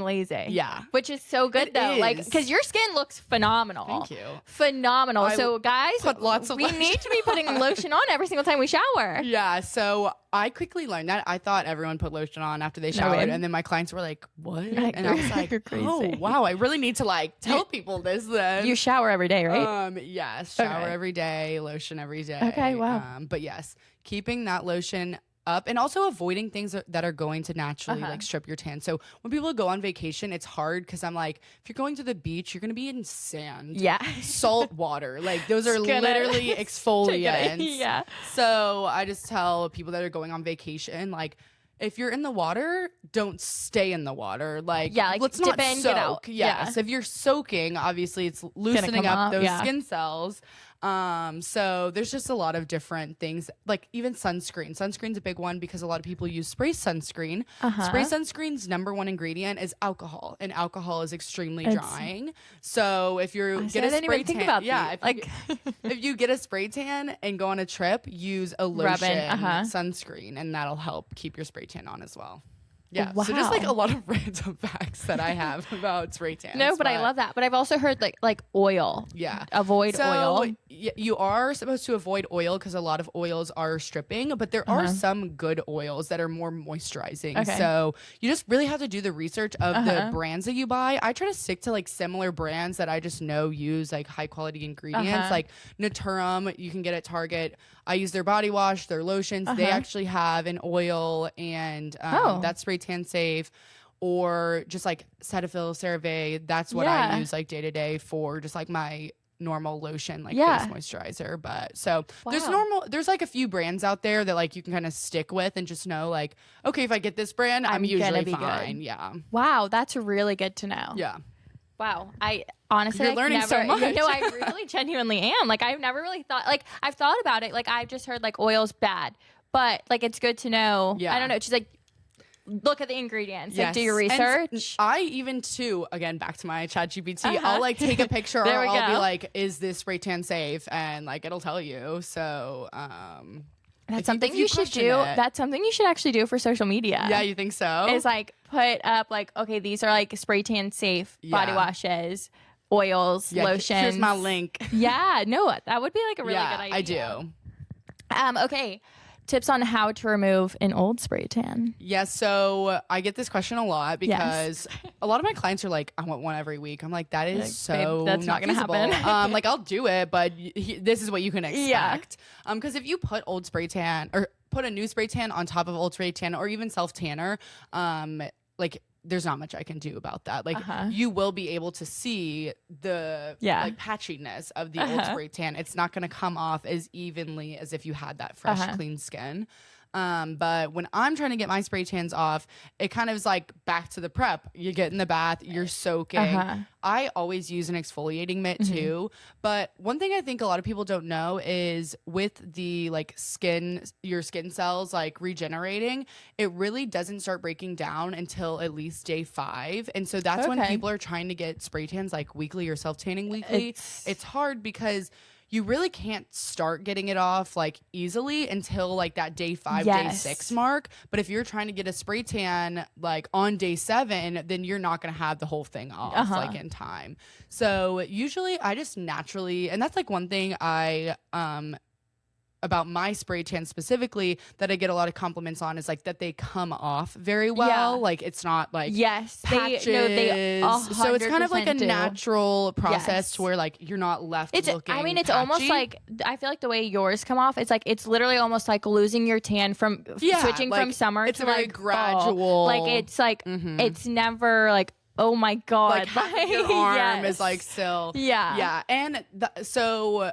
lazy.
Yeah.
Which is so good
It
though. Like,
is.
because your skin looks phenomenal.
Thank you.
Phenomenal.
I
So guys,
put lots of
we
lotion
need to be putting lotion on every single time we shower.
Yeah, so I quickly learned that. I thought everyone put lotion on after they showered,
way.
and then my clients were like, "What?"
Like,
And I was like,
you're crazy.
"Oh, wow! I really need to like tell people this." Then
You shower every day, right?
Yes, shower
Okay.
every day, lotion every day.
Okay, wow.
But yes, keeping that lotion up and also avoiding things that are going to naturally like strip your tan. So when people go on vacation, it's hard because I'm like, if you're going to the beach, you're gonna be in sand.
Yeah.
Salt water. Like those are
It's gonna-
literally exfoliants.
Yeah.
So I just tell people that are going on vacation, like, if you're in the water, don't stay in the water. Like,
Yeah, like,
let's
dip
not
in,
soak.
get out.
Yes.
Yeah.
If you're soaking, obviously it's loosening
come
up
up,
those
yeah.
skin cells. So there's just a lot of different things, like even sunscreen. Sunscreen's a big one because a lot of people use spray sunscreen. Spray sunscreen's number one ingredient is alcohol, and alcohol is extremely drying. So if you get a
I didn't
spray
even think
tan,
about
yeah,
that.
if you get a spray tan and go on a trip, use a
Rub
lotion
in,
sunscreen, and that'll help keep your spray tan on as well. Yeah, so just like
Wow.
a lot of random facts that I have about spray tans.
No, but I love that. But I've also heard like oil.
Yeah.
Avoid
So
oil.
you are supposed to avoid oil because a lot of oils are stripping, but there are some good oils that are more moisturizing.
Okay.
So you just really have to do the research of the brands that you buy. I try to stick to like similar brands that I just know use like high quality ingredients, like Naturum. You can get at Target. I use their body wash, their lotions. They actually have an oil and that's spray tan safe. Or just like Cetaphil, CeraVe. That's what I
Yeah.
use like day to day for just like my normal lotion, like
Yeah.
face moisturizer. But so
Wow.
there's like a few brands out there that like you can kind of stick with and just know like, okay, if I get this brand, I'm
I'm gonna
usually
be good.
fine. Yeah.
Wow, that's really good to know.
Yeah.
Wow. I honestly
You're learning so much.
No, I really genuinely am. Like I've never really thought like I've thought about it. Like I've just heard like oil's bad. But like it's good to know.
Yeah.
I don't know. She's like look at the ingredients. Like do your
Yes. And
research.
I even too, again, back to my ChatGPT, I'll like take a picture or
There we
I'll be
go.
like, is this spray tan safe? And like it'll tell you. So
That's
if
something
if
you should
question
do.
it-
That's something you should actually do for social media.
yeah, you think so?
Is like put up like, okay, these are like spray tan safe body
Yeah.
washes, oils,
yeah,
lotions.
Here's my link.
Yeah, no, that would be like a really
yeah,
good idea.
I do.
Okay. tips on how to remove an old spray tan?
Yeah, so I get this question a lot because a lot of my clients are like, I want one every week. I'm like, that is
Like,
so
babe, that's not gonna
feasible.
happen.
Like, I'll do it, but this is what you can expect. Because if you put old spray tan or put a new spray tan on top of old spray tan or even self tanner, like there's not much I can do about that. Like you will be able to see the like patchiness of the old spray tan. It's not going to come off as evenly as if you had that fresh, clean skin. But when I'm trying to get my spray tans off, it kind of is like back to the prep. You get in the bath, you're soaking. I always use an exfoliating mitt too. But one thing I think a lot of people don't know is with the like your skin cells like regenerating, it really doesn't start breaking down until at least day 5. And so that's when people are trying to get spray tans like weekly or self-tanning weekly. It's hard because you really can't start getting it off like easily until like that day 5, day 6 mark. But if you're trying to get a spray tan like on day 7, then you're not going to have the whole thing off like in time. So usually I just naturally, and that's like one thing I about my spray tan specifically that I get a lot of compliments on is like that they come off very well. Like it's not like patches.
They
so it's kind of like a
do.
natural process to where like you're not left looking
I mean, it's
patchy.
almost like, I feel like the way yours come off, it's like, it's literally almost like losing your tan from switching
like,
from summer
it's
to
a very
like
gradual.
fall. Like it's like, it's never like, oh my God.
Like half of your arm is like still. Yeah. And so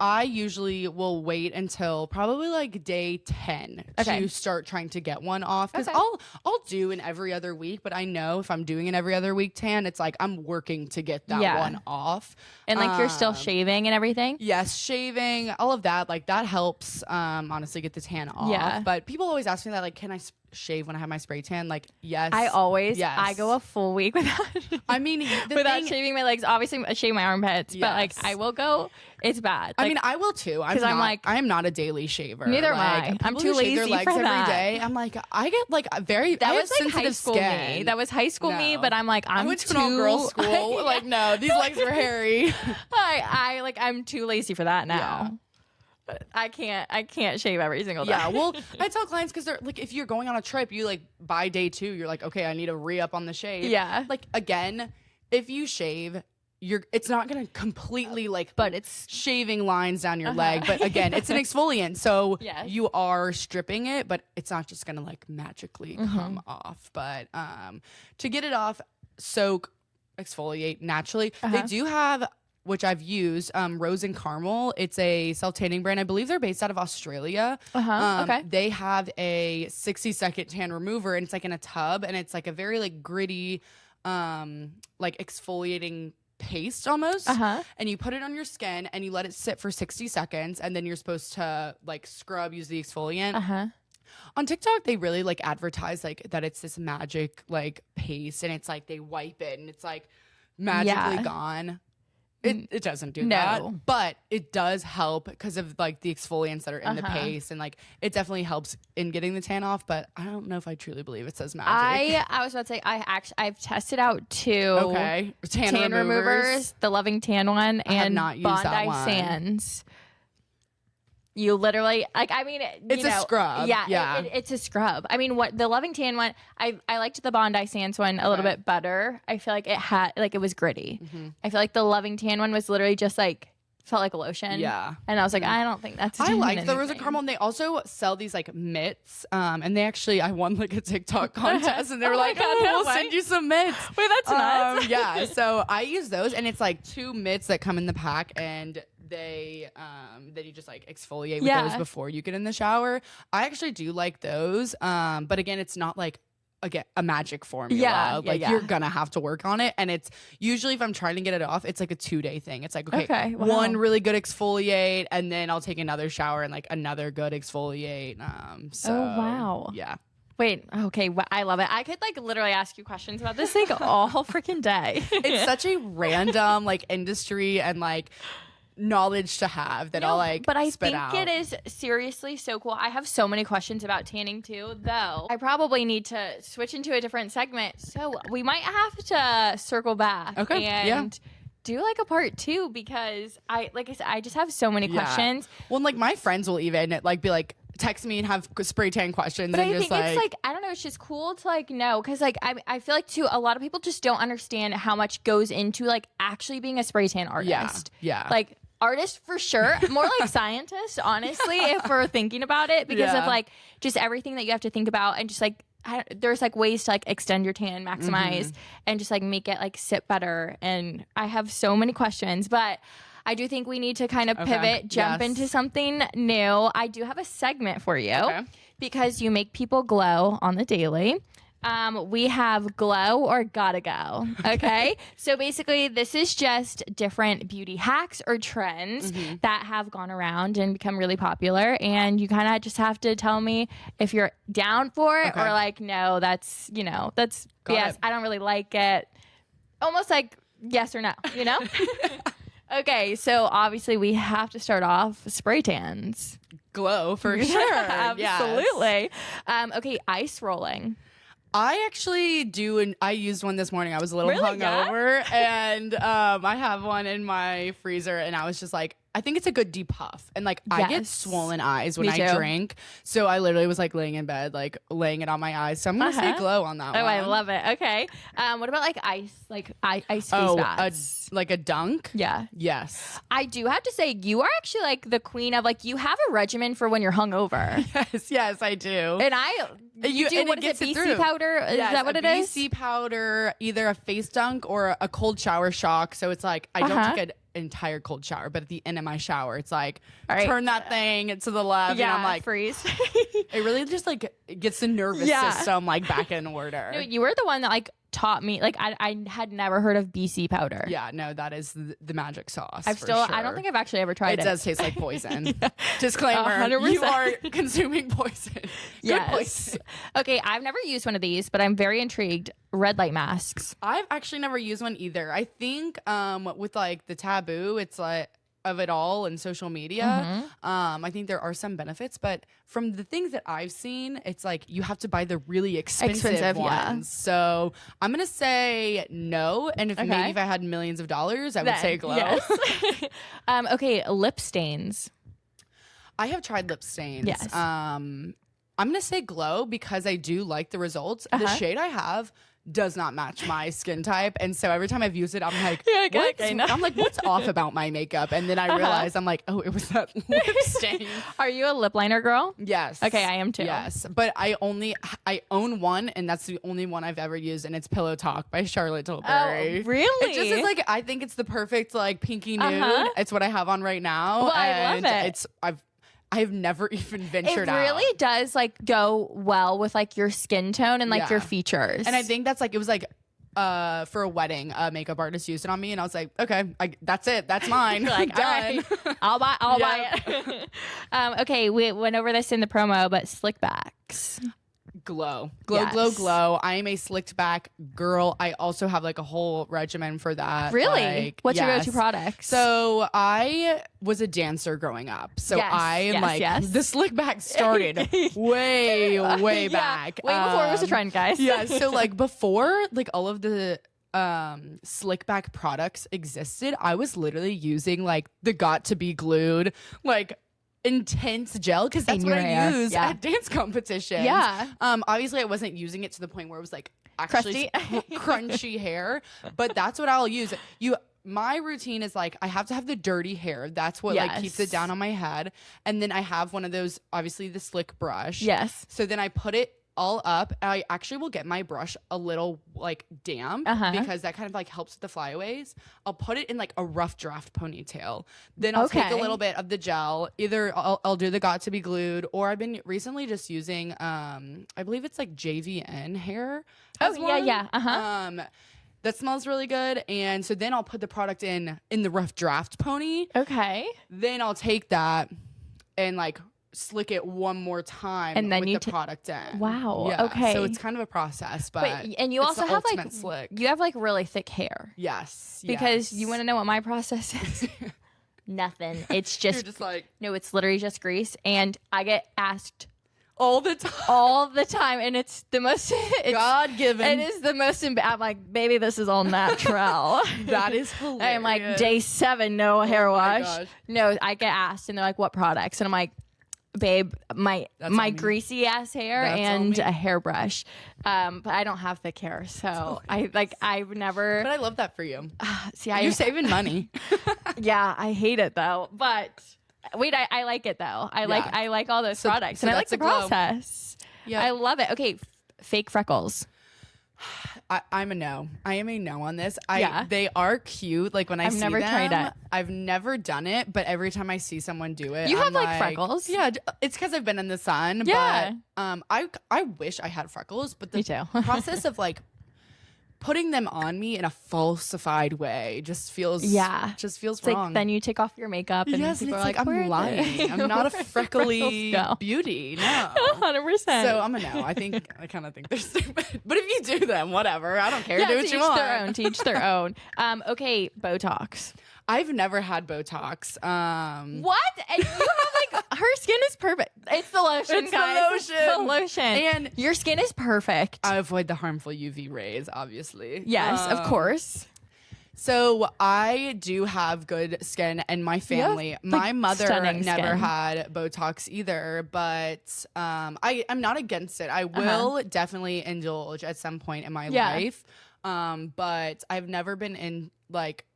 I usually will wait until probably like day 10 to start trying to get one off because I'll do an every other week, but I know if I'm doing an every other week tan, it's like I'm working to get that one off.
And like you're still shaving and everything?
Yes, shaving, all of that. Like that helps honestly get the tan off.
Yeah.
But people always ask me that, like, can I shave when I have my spray tan? Like, yes.
I go a full week without
I mean,
without shaving my legs. Obviously I shave my armpits, but like I will go, it's bad. Like,
I mean, I will too. I am not a daily shaver.
Neither am
like,
I. I'm too
who shave
lazy
their legs
for that.
every day. I'm like, I get like I
that
have
was like high
sensitive
school
skin.
me. That was high school me, but I'm like,
I went to an all-girls school. Like, no, these legs were hairy.
I'm too lazy for that now. I can't shave every single day.
Yeah, well, I tell clients because they're like, if you're going on a trip, you like by day 2, you're like, okay, I need to re-up on the shave.
Yeah.
Like again, if you shave, it's not gonna completely like,
but it's
shaving lines down your leg. But again, it's an exfoliant, so you are stripping it, but it's not just gonna like magically come off. But to get it off, soak, exfoliate naturally. They do have, which I've used, Rose and Caramel. It's a self-tanning brand. I believe they're based out of Australia. They have a 60-second tan remover, and it's like in a tub, and it's like a very like gritty, like exfoliating paste almost. And you put it on your skin, and you let it sit for 60 seconds, and then you're supposed to like scrub, use the exfoliant. On TikTok, they really like advertise like that it's this magic like paste, and it's like they wipe it, and it's like magically gone. It doesn't do that, but it does help because of like the exfoliants that are in the paste, and like it definitely helps in getting the tan off. But I don't know if I truly believe it says magic.
I was about to say I've tested out 2 tan removers, the Loving Tan one and Bondi Sands. You literally like, I mean,
it's a scrub.
Yeah. It's a scrub. I mean, what the Loving Tan one, I liked the Bondi Sands one a little bit better. I feel like it was gritty. I feel like the Loving Tan one was literally just like, felt like a lotion. Yeah. And I was like, I don't think that's
I like the Rose and Caramel, and they also sell these like mitts. And they actually, I won like a TikTok contest, and they were like, we'll send you some mitts.
Wait, that's nuts.
Yeah. So I use those, and it's like 2 mitts that come in the pack, and they that you just like exfoliate with those before you get in the shower. I actually do like those, but again, it's not like a magic formula. You're gonna have to work on it, and it's usually, if I'm trying to get it off, it's like a 2-day thing. It's like one really good exfoliate, and then I'll take another shower and like another good exfoliate. Yeah.
Wait, okay, I love it. I could like literally ask you questions about this thing all freaking day.
It's such a random like industry and like knowledge to have that I'll like
but I
spit
think
out.
It is seriously so cool. I have so many questions about tanning too, though I probably need to switch into a different segment, so we might have to circle back and do like a part 2, because I said, I just have so many questions.
Well, like my friends will even like be like, text me and have spray tan questions.
But
and
I
just
think it's like, I don't know, it's just cool to like know, because like I feel like too a lot of people just don't understand how much goes into like actually being a spray tan artist.
Yeah.
Like artist for sure, more like scientist, honestly, if we're thinking about it, because of like just everything that you have to think about, and just like there's like ways to like extend your tan, maximize, and just like make it like sit better. And I have so many questions, but I do think we need to kind of pivot, jump into something new. I do have a segment for you because you make people glow on the daily. We have glow or gotta go. Okay. So basically this is just different beauty hacks or trends that have gone around and become really popular. And you kind of just have to tell me if you're down for it or like, no, that's, you know, that's BS. I don't really like it. Almost like yes or no, you know? Okay. So obviously we have to start off spray tans.
Glow for sure.
Absolutely. Okay. Ice rolling.
I actually do, and I used one this morning. I was a little hungover, and I have one in my freezer, and I was just like, I think it's a good depuff. And like, I get swollen eyes when I drink, so I literally was like laying in bed, like laying it on my eyes. So I'm gonna say glow on that one.
Oh, I love it. Okay. What about like ice, ice face baths?
Like a dunk?
Yeah.
Yes.
I do have to say, you are actually like the queen of like, you have a regimen for when you're hungover.
Yes, I do.
And you do, what is it, BC powder? Is that what it is?
BC powder, either a face dunk or a cold shower shock. So it's like, I don't take an entire cold shower, but at the end of my shower, it's like, turn that thing to the left.
Yeah,
and I'm like,
freeze.
It really just like gets the nervous system like back in order.
No, you were the one that like taught me, like I had never heard of BC powder.
Yeah, no, that is the magic sauce.
I don't think I've actually ever tried it.
It does taste like poison. Disclaimer,
100%.
You are consuming poison.
Yes.
Good poison.
Okay, I've never used one of these, but I'm very intrigued. Red light masks.
I've actually never used one either. I think with like the taboo, it's like of it all and social media, I think there are some benefits, but from the things that I've seen, it's like you have to buy the really expensive ones. So I'm gonna say no, and maybe if I had millions of dollars, I would say glow.
Yes. Okay, lip stains.
I have tried lip stains.
Yes.
I'm gonna say glow because I do like the results. The shade I have does not match my skin type, and so every time I've used it, I'm like, what's off about my makeup? And then I realize I'm like, oh, it was that lip stain.
Are you a lip liner girl?
Yes.
Okay, I am too.
Yes, but I own one, and that's the only one I've ever used, and it's Pillow Talk by Charlotte Tilbury.
Oh, really?
It just is like, I think it's the perfect like pinky nude. It's what I have on right now.
Well, I love it.
I've never even ventured out.
It really does like go well with like your skin tone and like your features.
And I think that's like, it was like for a wedding, a makeup artist used it on me, and I was like, okay, that's it. That's mine.
Like, all right, I'll buy it. Okay, we went over this in the promo, but slick backs.
Glow. I am a slicked back girl. I also have like a whole regimen for that.
Really?
Like,
what's your go-to product?
So I was a dancer growing up. So the slick back started way back.
Way before it was a trend, guys.
Yeah. So like before like all of the slick back products existed, I was literally using like the got to be glued like intense gel, because that's what I use at dance competitions. Obviously I wasn't using it to the point where it was like actually crunchy hair, but that's what I'll use. My routine is like, I have to have the dirty hair. That's what like keeps it down on my head. And then I have one of those, obviously the slick brush.
Yes.
So then I put it all up. I actually will get my brush a little like damp because that kind of like helps with the flyaways. I'll put it in like a rough draft ponytail. Then I'll take a little bit of the gel. Either I'll do the got to be glued, or I've been recently just using I believe it's like JVN hair. That smells really good. And so then I'll put the product in the rough draft pony.
Okay.
Then I'll take that and like slick it one more time, and then with the product in.
Wow.
Yeah.
Okay.
So it's kind of a process, but
and you also have like
slick.
You have like really thick hair.
Yes.
Because you want to know what my process is? Nothing. It's just,
you're just like,
no, it's literally just grease, and I get asked
all the time,
and it's the most
God-given.
It is the most. I'm like, baby, this is all natural.
That is hilarious.
I'm like, day 7, no hair wash.
Gosh.
No, I get asked, and they're like, what products? And I'm like, babe, my
That's on me.
greasy ass hair
That's on
and
me.
a hairbrush. But I don't have thick hair, so I've never
But I love that for you.
see.
You're saving money.
Yeah, I hate it though. But wait, I like it though. I like all those products,
so
and I like
that's
the
a glow.
process.
Yeah.
I love it. Okay, fake freckles.
I'm a no. I am a no on this.
Yeah.
They are cute. Like when I
I've
see
never
them,
tried it.
I've never done it, but every time I see someone do it,
You
I'm
have, like, freckles?
Yeah, it's because I've been in the sun.
Yeah.
But I wish I had freckles, but the
Me too.
process of like putting them on me in a falsified way just feels
It's
wrong.
like then you take off your makeup and
yes, and
people
it's
are
like,
like,
I'm
"Where
lying.
did
I'm not a
freckles
freckly
go?"
beauty. No.
100%.
So I'm a no. I kind of think they're stupid. But if you do them, whatever. I don't care.
yeah,
Do what
to
you
each
want.
their own. To each their own. Okay, Botox.
I've never had Botox.
What? And you have like her skin is perfect. It's the lotion,
It's the
guys. It's the
lotion.
lotion.
And
your skin is perfect.
I avoid the harmful UV rays, obviously.
Yes, of course.
So I do have good skin in my family. My mother
stunning
never
skin.
had Botox either, but I'm not against it. I will definitely indulge at some point in my life. But I've never been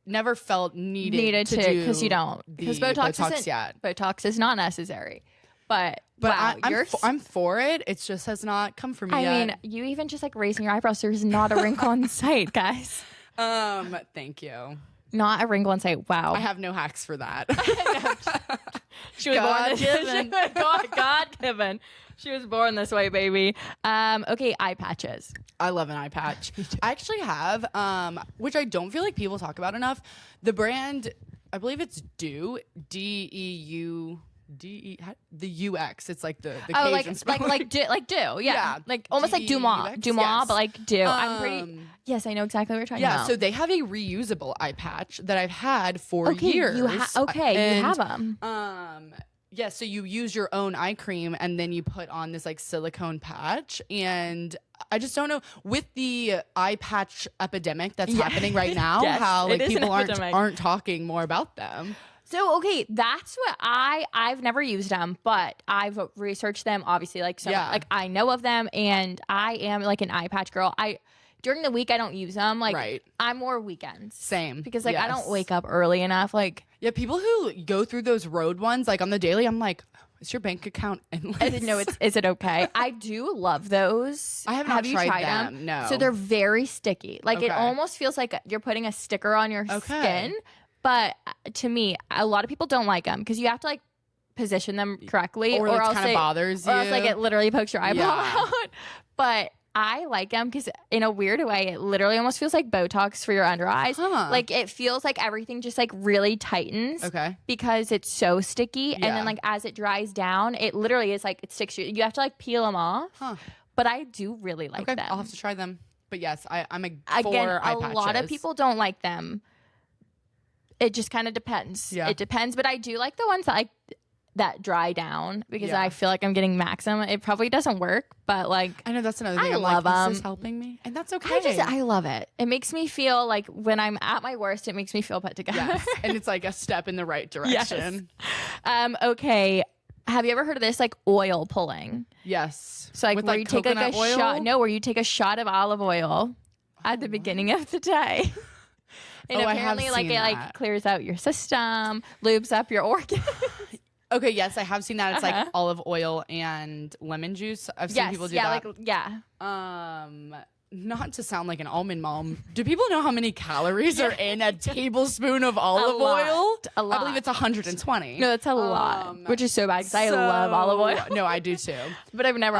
never felt needed to do
because you don't because Botox isn't
yet.
Botox is not necessary. But wow,
I'm for it. It just has not come for me yet.
I mean, you even just like raising your eyebrows. There's not a wrinkle in sight, guys.
Thank you.
Not a wrinkle in sight. Wow.
I have no hacks for that.
She was born this
God-given.
God given. She was born this way, baby. Okay, eye patches.
I love an eye patch. I actually have, which I don't feel like people talk about enough. The brand, I believe it's Deu, DEU. The UX. It's like the Cajun spelling.
like do, yeah.
Yeah.
Like almost like
DEUX,
Dumas,
yes.
but like do. I'm pretty. Yes, I know exactly what you're talking about.
So they have a reusable eye patch that I've had for years.
You have them.
Yeah, so you use your own eye cream and then you put on this like silicone patch. And I just don't know, with the eye patch epidemic that's happening right now,
Yes,
how
it
like
is an
people
epidemic.
aren't talking more about them.
So okay, that's what I've never used them, but I've researched them. Obviously, like like I know of them, and I am like an eye patch girl. During the week I don't use them. Like
Right.
I'm more weekends.
Same.
Because like I don't
Yes.
wake up early enough. Like
Yeah, people who go through those road ones, like on the daily, I'm like, is your bank account endless?
I didn't know is it okay? I do love those.
I have not tried them, no.
So they're very sticky. Like it
Okay.
almost feels like you're putting a sticker on your
Okay.
skin. But to me, a lot of people don't like them because you have to like position them correctly,
Or
else
it kind of bothers you.
or else like it literally pokes your eyeball
Yeah.
out. But I like them because in a weird way, it literally almost feels like Botox for your under eyes.
Huh.
Like it feels like everything just like really tightens.
Okay.
Because it's so sticky, and
Yeah.
then like as it dries down, it literally is like it sticks. You have to like peel them off.
Huh.
But I do really like
Okay,
them.
I'll have to try them. But yes, I'm
Again,
for eye
a
patches.
lot of people don't like them. It just kind of depends.
Yeah.
It depends, but I do like the ones that dry down because
Yeah.
I feel like I'm getting maximum. It probably doesn't work, but like
I know that's another thing.
I
I'm
love
like, is
'em.
this helping me? And that's okay.
I love it. It makes me feel like when I'm at my worst, it makes me feel put together.
Yes, and it's like a step in the right direction.
Okay. Have you ever heard of this like oil pulling?
Yes.
So like
With,
where you take like
coconut
a
oil?
shot. No, where you take a shot of olive oil at the beginning of the day. And
Oh, I have
apparently like
seen
it like
that.
clears out your system, lubes up your organs.
Okay, yes, I have seen that. It's like olive oil and lemon juice. I've seen people do that. Not to sound like an almond mom. Do people know how many calories are in a tablespoon of olive oil?
A lot.
I believe it's 120.
No, that's a lot, which is so bad because I love olive oil,
No, I do too.
but I've never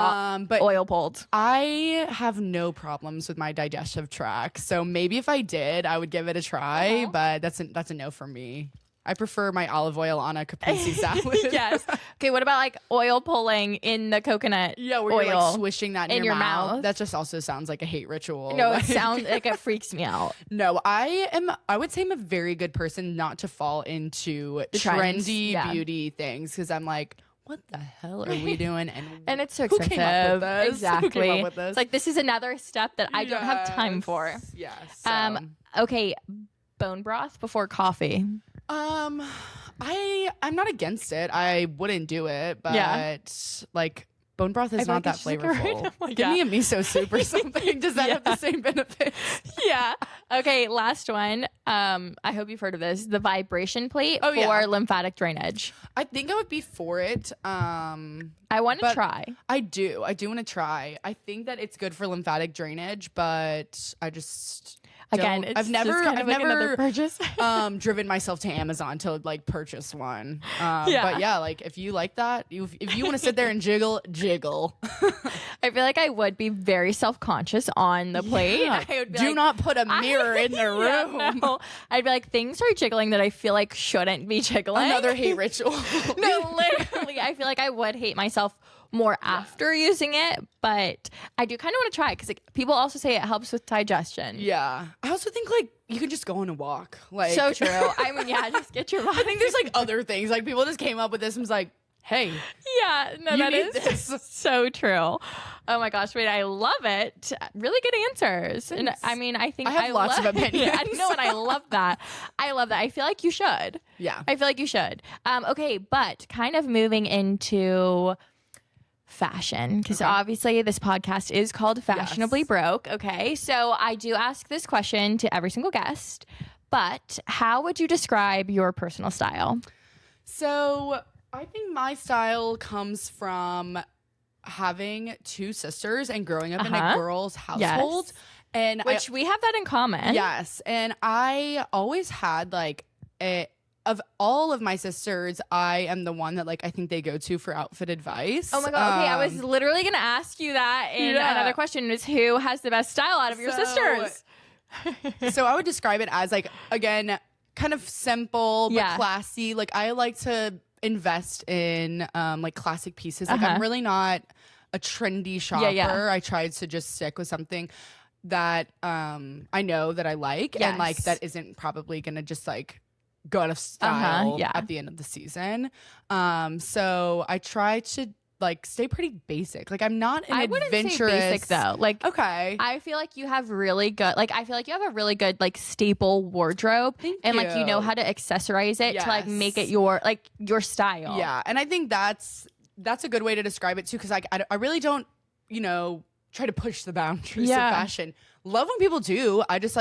But
oil pulled.
I have no problems with my digestive tract, so maybe if I did, I would give it a try. But that's a no for me. I prefer my olive oil on a caprese salad.
Yes. Okay. What about like oil pulling in the coconut?
Yeah, where
oil
you're like swishing that in
in
your
your mouth.
That just also sounds like a hate ritual.
No,
Like-
it sounds like it freaks me out.
No, I would say I'm a very good person not to fall into
The trends,
trendy
yeah.
beauty things because I'm like, what the hell are we doing?
And it's so
who
expensive.
came up with this?
Exactly.
Who came up with this?
It's like this is another step that I don't have time for.
Yes.
Okay, bone broth before coffee.
I'm not against it. I wouldn't do it, but like bone broth is
I feel
not
like
that
it's just like
flavorful.
right- oh my
Give
God.
me a miso soup or something. Does that have the same benefits?
Yeah. Okay, last one. I hope you've heard of this. The vibration plate
Oh,
for
yeah.
lymphatic drainage.
I think I would be for it.
I want to
But
try.
I do want to try. I think that it's good for lymphatic drainage, but I just
Again,
don't-
it's
I've never
just kind of like another
I've never
purchase.
driven myself to Amazon to like purchase one.
Yeah.
But yeah, like if you like that, if you want to sit there and jiggle.
I feel like I would be very self-conscious on the plate.
Yeah.
I would be
Do
like,
not put a mirror in the
Yeah,
room.
no. I'd be like, things are jiggling that I feel like shouldn't be jiggling.
Another hate ritual.
No, literally. I feel like I would hate myself more after using it, but I do kind of want to try it because people also say it helps with digestion.
Yeah. I also think like you can just go on a walk. Like
So true. I mean, yeah, just get your body.
I think there's like other things. Like people just came up with this and was like, hey,
Yeah, no,
You
that
need
is
this.
so true. Oh my gosh, wait, I love it. Really good answers. And
Thanks.
I mean, I think
I have lots of opinions.
I know, and I love that. I love that. I feel like you should.
yeah.
I feel like you should. Okay, but kind of moving into fashion, because obviously this podcast is called Fashionably
Yes.
Broke. Okay, so I do ask this question to every single guest, but how would you describe your personal style?
So I think my style comes from having two sisters and growing up in a girl's household. And
Which we have that in common.
yes. And I always had like of all of my sisters, I am the one that like I think they go to for outfit advice.
Oh my god. Okay, I was literally gonna ask you that in
Yeah.
another question is who has the best style out of your
So-
sisters?
So I would describe it as like, again, kind of simple but
Yeah.
classy. Like I like to invest in like classic pieces. Like I'm really not a trendy shopper.
yeah.
I tried to just stick with something that I know that I like and like
Yes.
that isn't probably gonna just like go out of style
yeah.
at the end of the season. So I try to like stay pretty basic. Like I'm not an
I wouldn't
adventurous.
say basic though. Like
Okay.
I feel like you have really good I feel like you have a really good like staple wardrobe
Thank
and like you know
you.
how to accessorize it to like make it
Yes.
your style.
Yeah, and I think that's a good way to describe it too, because I really don't, try to push the boundaries
Yeah.
of fashion. Love when people do. I just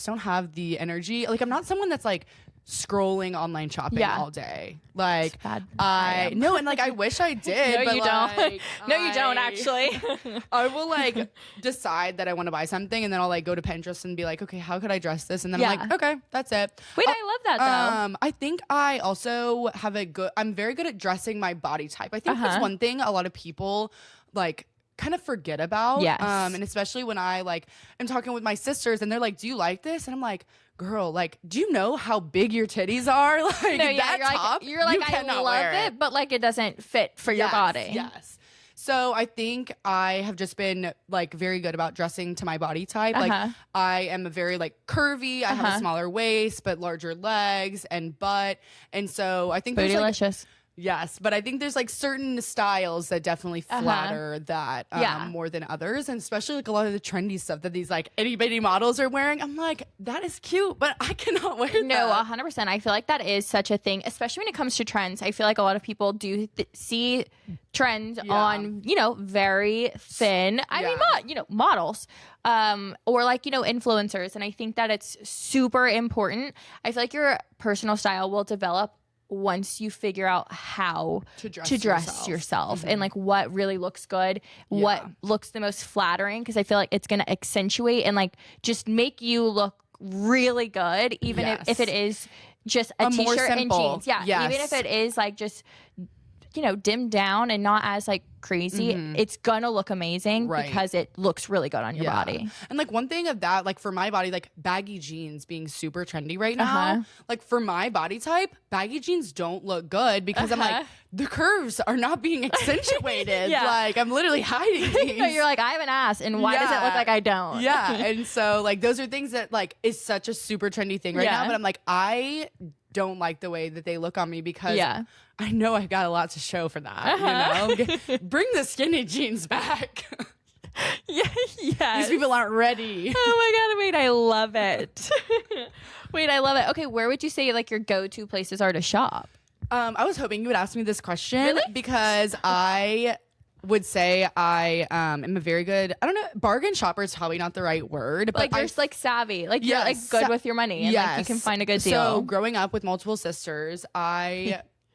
don't have the energy. Like I'm not someone that's like scrolling online shopping
Yeah.
all day. Like
bad.
I
am.
no, and like I wish I did.
No,
but
you don't.
like,
No, you don't actually.
I will like decide that I want to buy something, and then I'll like go to Pinterest and be like, okay, how could I dress this? And then I'm
Yeah.
like, okay, that's it.
Wait, I love that though.
I think I also have I'm very good at dressing my body type. I think that's one thing a lot of people like kind of forget about.
Yes.
And especially when I like am talking with my sisters and they're like, do you like this? And I'm like, girl, like, do you know how big your titties are? Like
No, yeah,
that top,
you're like
you
I
cannot
love
wear
it, but like it doesn't fit for your
Yes,
body.
Yes. So I think I have just been like very good about dressing to my body type. Like I am a very like curvy. I have a smaller waist but larger legs and butt. And so I think there's like
Bootylicious.
yes, but I think there's like certain styles that definitely flatter that
Yeah.
more than others, and especially like a lot of the trendy stuff that these like itty bitty models are wearing. I'm like, that is cute, but I cannot wear
No,
that.
100%. I feel like that is such a thing, especially when it comes to trends. I feel like a lot of people do see trends on, very thin. I mean, models, or like, influencers. And I think that it's super important. I feel like your personal style will develop once you figure out how
To
dress yourself and like what really looks good, what looks the most flattering, because I feel like it's going to accentuate and like just make you look really good, even
Yes.
if it is just a
more
t-shirt and
simple.
jeans. Yeah,
Yes.
even if it is like just dimmed down and not as like crazy, it's gonna look amazing
Right.
because it looks really good on your body.
And like one thing of that, like for my body, like baggy jeans being super trendy right now, like for my body type, baggy jeans don't look good because I'm like, the curves are not being accentuated.
Yeah.
Like I'm literally hiding these.
No, you're like, I have an ass, and why does it look like I don't?
Yeah. And so like those are things that like is such a super trendy thing right
Yeah.
now. But I'm like, I don't like the way that they look on me because
Yeah.
I know I've got a lot to show for that. Bring the skinny jeans back.
Yes.
These people aren't ready.
Oh my God, wait, I love it. Wait, I love it. Okay, where would you say like your go-to places are to shop?
I was hoping you would ask me this question
Really?
because I would say I am a very good, I don't know, bargain shopper is probably not the right word, but
Like you're just, like savvy. Like you're like
Yes,
good with your money and like you can find a good deal.
So growing up with multiple sisters,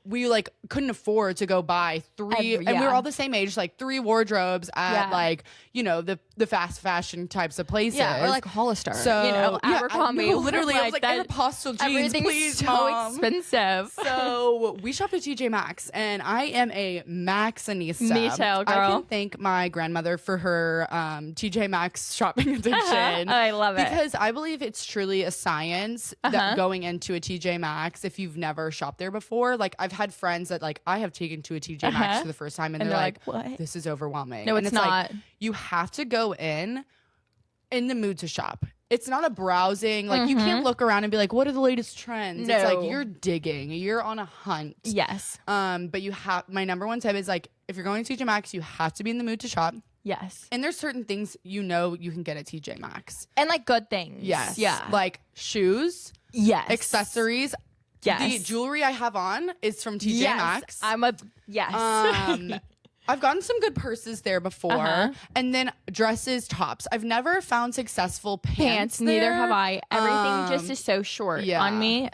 we like couldn't afford to go buy three, and we were
yeah.
all the same age, like 3 wardrobes at
Yeah.
like, you know, the fast fashion types of places.
Yeah, or like Hollister.
So
you know,
yeah,
Abercrombie.
no, literally, I was like
that,
Aeropostale jeans,
everything's
please,
so
Mom.
expensive.
So we shopped at TJ Maxx, and I am a Maxxinista.
Me too, girl.
I can thank my grandmother for her TJ Maxx shopping addiction.
I love it.
Because I believe it's truly a science that going into a TJ Maxx, if you've never shopped there before. Like I've had friends that like I have taken to a TJ Maxx for the first time, and they're like,
"What?
this is overwhelming."
No,
and
it's not.
Like, you have to go in the mood to shop. It's not a browsing. Like you can't look around and be like, what are the latest trends?
No.
It's like you're digging. You're on a hunt.
Yes.
But you have, my number one tip is like, if you're going to TJ Maxx, you have to be in the mood to shop.
Yes.
And there's certain things you know you can get at TJ Maxx.
And like good things.
Yes.
Yeah.
Like shoes,
yes.
accessories.
Yes.
The jewelry I have on is from TJ
yes.
Maxx.
I'm a yes.
I've gotten some good purses there before.
Uh-huh.
And then dresses, tops. I've never found successful pants
Neither
there.
have I. Everything just is so short
yeah.
on me.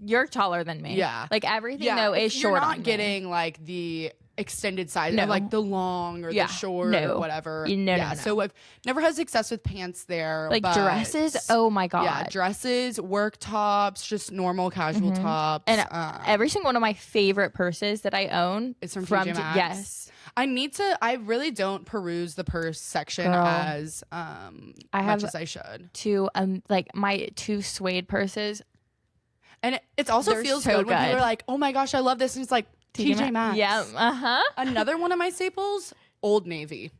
You're taller than me.
Yeah.
Like everything though is
you're
short
not
on me.
getting like the extended size
No.
of like the long or
Yeah.
the short
No.
or whatever.
No,
yeah.
no.
So I've never had success with pants there.
Like
but
dresses. Oh my God.
Yeah, dresses, work tops, just normal casual tops.
And every single one of my favorite purses that I own
it's from TJ Maxx.
Yes.
I really don't peruse the purse section
Girl.
as
have
much as I should.
Two like my 2 suede purses.
And it also
They're
feels
so
good when people
good.
are like, oh my gosh, I love this. And it's like, TJ Maxx.
Yeah. Uh-huh.
Another one of my staples, Old Navy.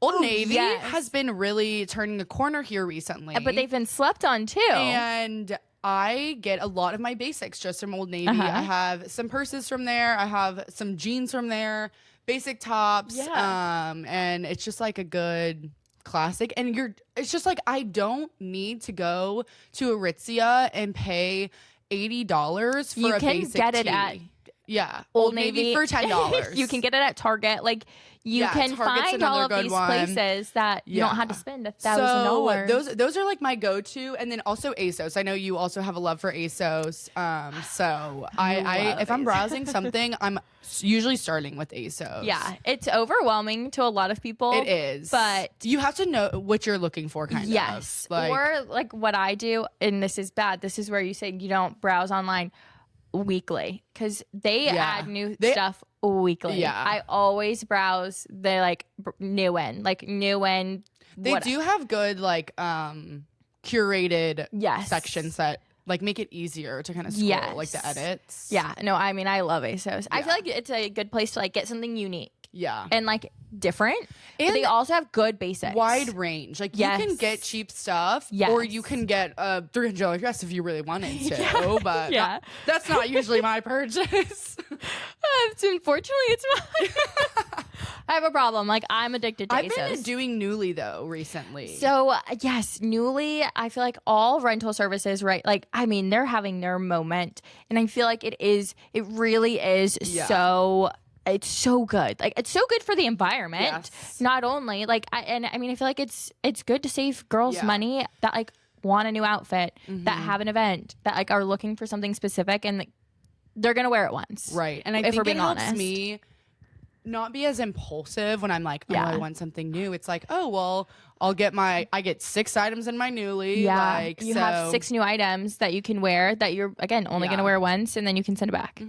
Old Navy
yes.
has been really turning a corner here recently.
But they've been slept on too.
And I get a lot of my basics just from Old Navy.
Uh-huh.
I have some purses from there. I have some jeans from there, basic tops.
Yeah.
And it's just like a good classic. And it's just like, I don't need to go to Aritzia and pay $80 for
You
a
can
basic
get it
tee.
at
Yeah,
Old Navy
for $10.
You can get it at Target. Like you
Yeah,
can
Target's
find all
another
of
good
these
one.
places that you
Yeah.
don't have to spend $1,000.
So those are like my go-to, and then also ASOS. I know you also have a love for ASOS. So I if I'm
ASOS.
browsing something, I'm usually starting with ASOS.
Yeah, it's overwhelming to a lot of people.
It is,
but
you have to know what you're looking for. Kind
yes,
of. Like,
or like what I do, and this is bad. This is where you say you don't browse online weekly because they
Yeah.
add new
They-
stuff weekly.
Yeah.
I always browse the like new in.
they do have good like curated
Yes.
sections that like make it easier to kind of scroll,
Yes.
like the edits.
Yeah, no, I mean I love ASOS. I
Yeah.
feel like it's a good place to like get something unique
Yeah.
and like different. But
And
they also have good basics.
Wide range. Like you can
Yes.
get cheap stuff,
Yes.
or you can get a $300 dress if you really wanted to. But
Yeah.
that's not usually my purchase.
Unfortunately, it's mine. I have a problem. Like I'm addicted to
I've
ASOS.
been doing Newly though recently.
So yes, Newly, I feel like all rental services, right? Like, I mean, they're having their moment. And I feel like it really is
Yeah.
it's so good. Like it's so good for the environment.
Yes.
Not only like, I mean, I feel like it's good to save girls
Yeah.
money that like want a new outfit, that have an event, that like are looking for something specific and like, they're going to wear it once.
Right. And I
if
think
we're
it
being
helps
honest.
me not be as impulsive when I'm like, oh,
Yeah.
I want something new. It's like, oh, well, I get 6 items in my Newly.
Yeah,
Like,
you
so,
have 6 new items that you can wear that you're again only
Yeah.
going to wear once, and then you can send it back.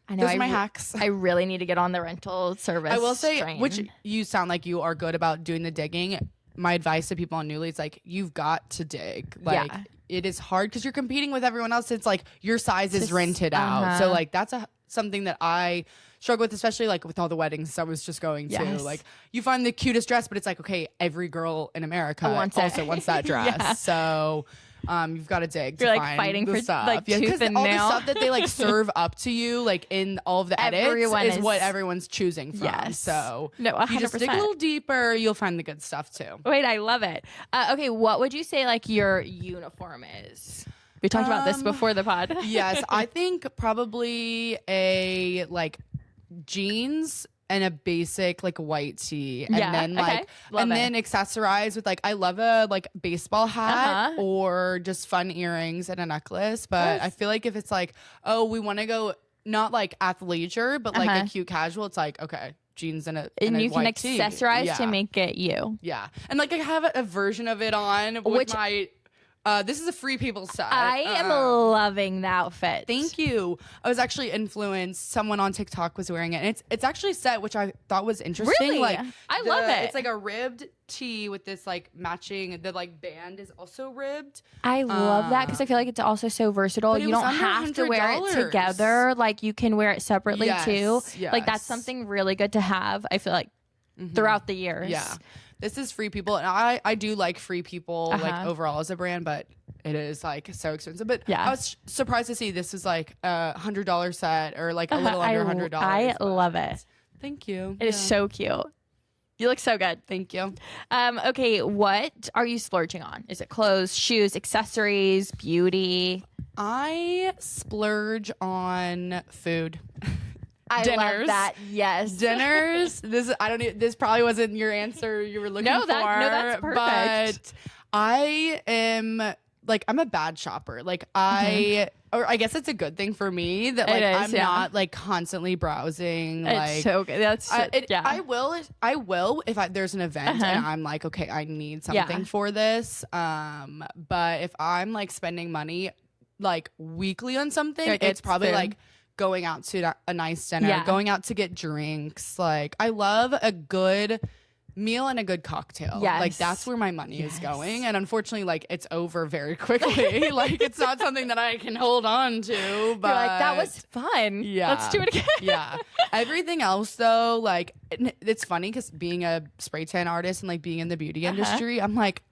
I know.
Those are my hacks.
I really need to get on the rental service.
I will say,
train.
which you sound like you are good about doing the digging. My advice to people on Newly is like, you've got to dig. Like,
Yeah.
it is hard because you're competing with everyone else. It's like your size is
Just-
rented out. So
uh-huh.
like that's something that I struggle with, especially like with all the weddings I was just going to.
Yes.
Like you find the cutest dress, but it's like, okay, every girl in America
Wants it.
also wants that dress.
Yeah.
So You've got to dig
You're
to
like
find
fighting
the
for
stuff.
like
Yeah,
tooth and
all
nail.
the stuff that they like serve up to you, like in all of the edits,
Everyone
is
is-
what everyone's choosing from.
Yes.
So
No,
if you just dig a
100%.
little deeper, you'll find the good stuff too.
Wait, I love it. Okay, what would you say like your uniform is? We talked about this before the pod.
Yes, I think probably a like jeans and a basic like white tee, and
Yeah,
then
okay.
like
Love
and
it.
then accessorize with like I love a like baseball hat
Uh-huh.
or just fun earrings and a necklace. But I feel like if it's like, oh, we want to go not like athleisure, but like a cute casual, it's like okay, jeans and
and
a
you can
white tee.
accessorize
Yeah.
to make it you.
Yeah, and like I have a version of it on with
Which-
my. This is a Free People set.
I am loving the outfit.
Thank you. I was actually influenced. Someone on TikTok was wearing it. And it's actually set, which I thought was interesting.
Really?
Like
I love it.
It's like a ribbed tee with this like matching. The like band is also ribbed.
I love that because I feel like it's also so versatile.
But it
You
was
don't
under
have to wear it
$100.
together. Like you can wear it separately
Yes,
too. Like that's
yes.
something really good to have. I feel like throughout the years.
Yeah. This is Free People, and I do like Free People like overall as a brand, but it is like so expensive. But
Yeah.
I was surprised to see this was like a $100 set or like a little under $100.
I
but-
love it.
Thank you.
It is so cute. You look so good.
Thank you.
Okay, what are you splurging on? Is it clothes, shoes, accessories, beauty?
I splurge on food.
I love
Dinners.
that. Yes.
Dinners. This probably wasn't your answer you were looking for.
that's perfect.
But I am like I'm a bad shopper. Like or I guess it's a good thing for me that like
It is,
I'm
yeah.
not like constantly browsing.
It's
like
so good. That's yeah.
I will if there's an event and I'm like, okay, I need something for this. But if I'm like spending money like weekly on something,
Like,
it's
it's
probably
food.
like going out to a nice dinner,
Yeah.
going out to get drinks. Like I love a good meal and a good cocktail.
Yes.
Like that's where my money is going. And unfortunately, like it's over very quickly. Like it's not something that I can hold on to. But
You're like, that was fun.
yeah.
Let's do it again.
Yeah. Everything else though, like it's funny because being a spray tan artist and like being in the beauty industry, I'm like,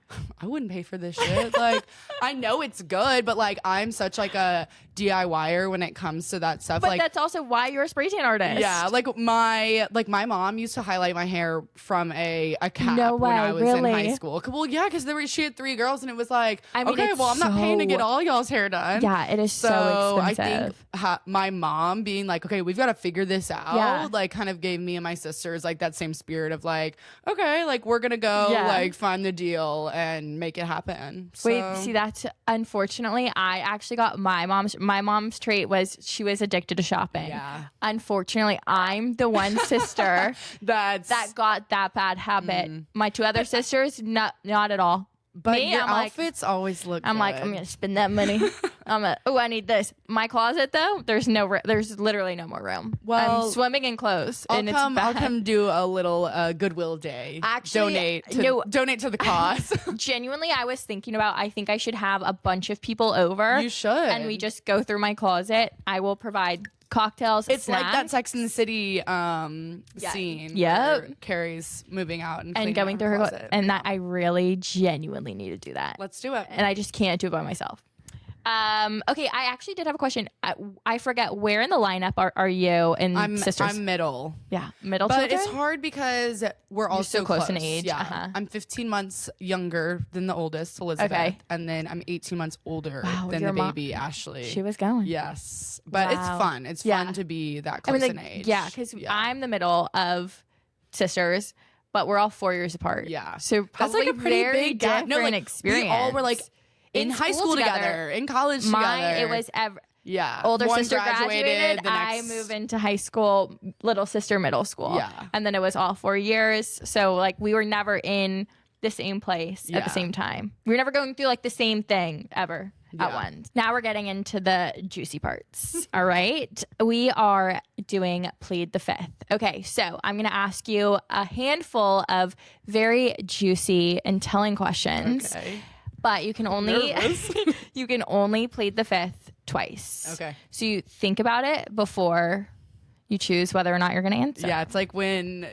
I wouldn't pay for this shit. Like I know it's good, but like I'm such like a DIYer when it comes to that stuff.
But
like
that's also why you're a spray tan artist.
yeah, like my mom used to highlight my hair from a cap
No
when
way,
I was in
really?
high school. Well, yeah, because she had 3 girls, and it was like,
I mean,
okay,
it's
well, I'm not paying to get
so-
all y'all's hair done.
Yeah, it is so
I
expensive.
think my mom being like, okay, we've got to figure this out.
Yeah.
Like, kind of gave me and my sisters like that same spirit of like, okay, like we're gonna go
Yeah.
like find the deal and make it happen.
Wait,
So-
see, that's unfortunately, I actually got my mom's trait was she was addicted to shopping.
Yeah.
Unfortunately, I'm the one sister
that's
that got that bad habit. My 2 other sisters, not at all.
but
Me,
your
I'm like-
outfits always look.
I'm like,
good.
I'm gonna spend that money. I need this. My closet though, there's literally no more room.
Well,
I'm swimming in clothes, and it's
I'll
bad.
come do a little Goodwill day.
Actually,
donate to the cause.
Genuinely, I was thinking about. I think I should have a bunch of people over.
You should.
and we just go through my closet. I will provide cocktails.
It's like that
snacks,
Sex and the City scene.
Yep.
where Carrie's moving out and,
and
cleaning
going
out
through her
closet.
and that I really genuinely need to do that.
Let's do it.
And I just can't do it by myself. Okay, I actually did have a question. I forget where in the lineup are you and sisters?
I'm middle.
Yeah, middle
But
children.
it's hard because we're all
so close in age,
Yeah,
uh-huh.
I'm 15 months younger than the oldest, Elizabeth,
Okay.
and then I'm 18 months older
Wow,
than
your
the
mom-
baby Ashley.
She was going.
Yes, but it's
Wow.
fun. It's
Yeah.
fun to be that
I
close
mean,
in
like,
age.
yeah, because I'm the middle of sisters, but we're all 4 years apart.
Yeah.
so
That's
probably
like a pretty
very
big gap.
different
No, like
experience.
we all were like in high school together, in college
Mine,
together.
it was
yeah.
older
One
sister graduated.
the
I
next-
moved into high school, little sister middle school.
Yeah.
And then it was all 4 years. So like we were never in the same place at the
Yeah.
same time. We were never going through like the same thing ever at
Yeah.
once. Now we're getting into the juicy parts. All right. We are doing Plead the Fifth. Okay. So I'm going to ask you a handful of very juicy and telling questions.
Okay.
But you can only
Nervous.
you can only plead the fifth twice.
Okay.
So you think about it before you choose whether or not you're going to answer.
Yeah, it's like when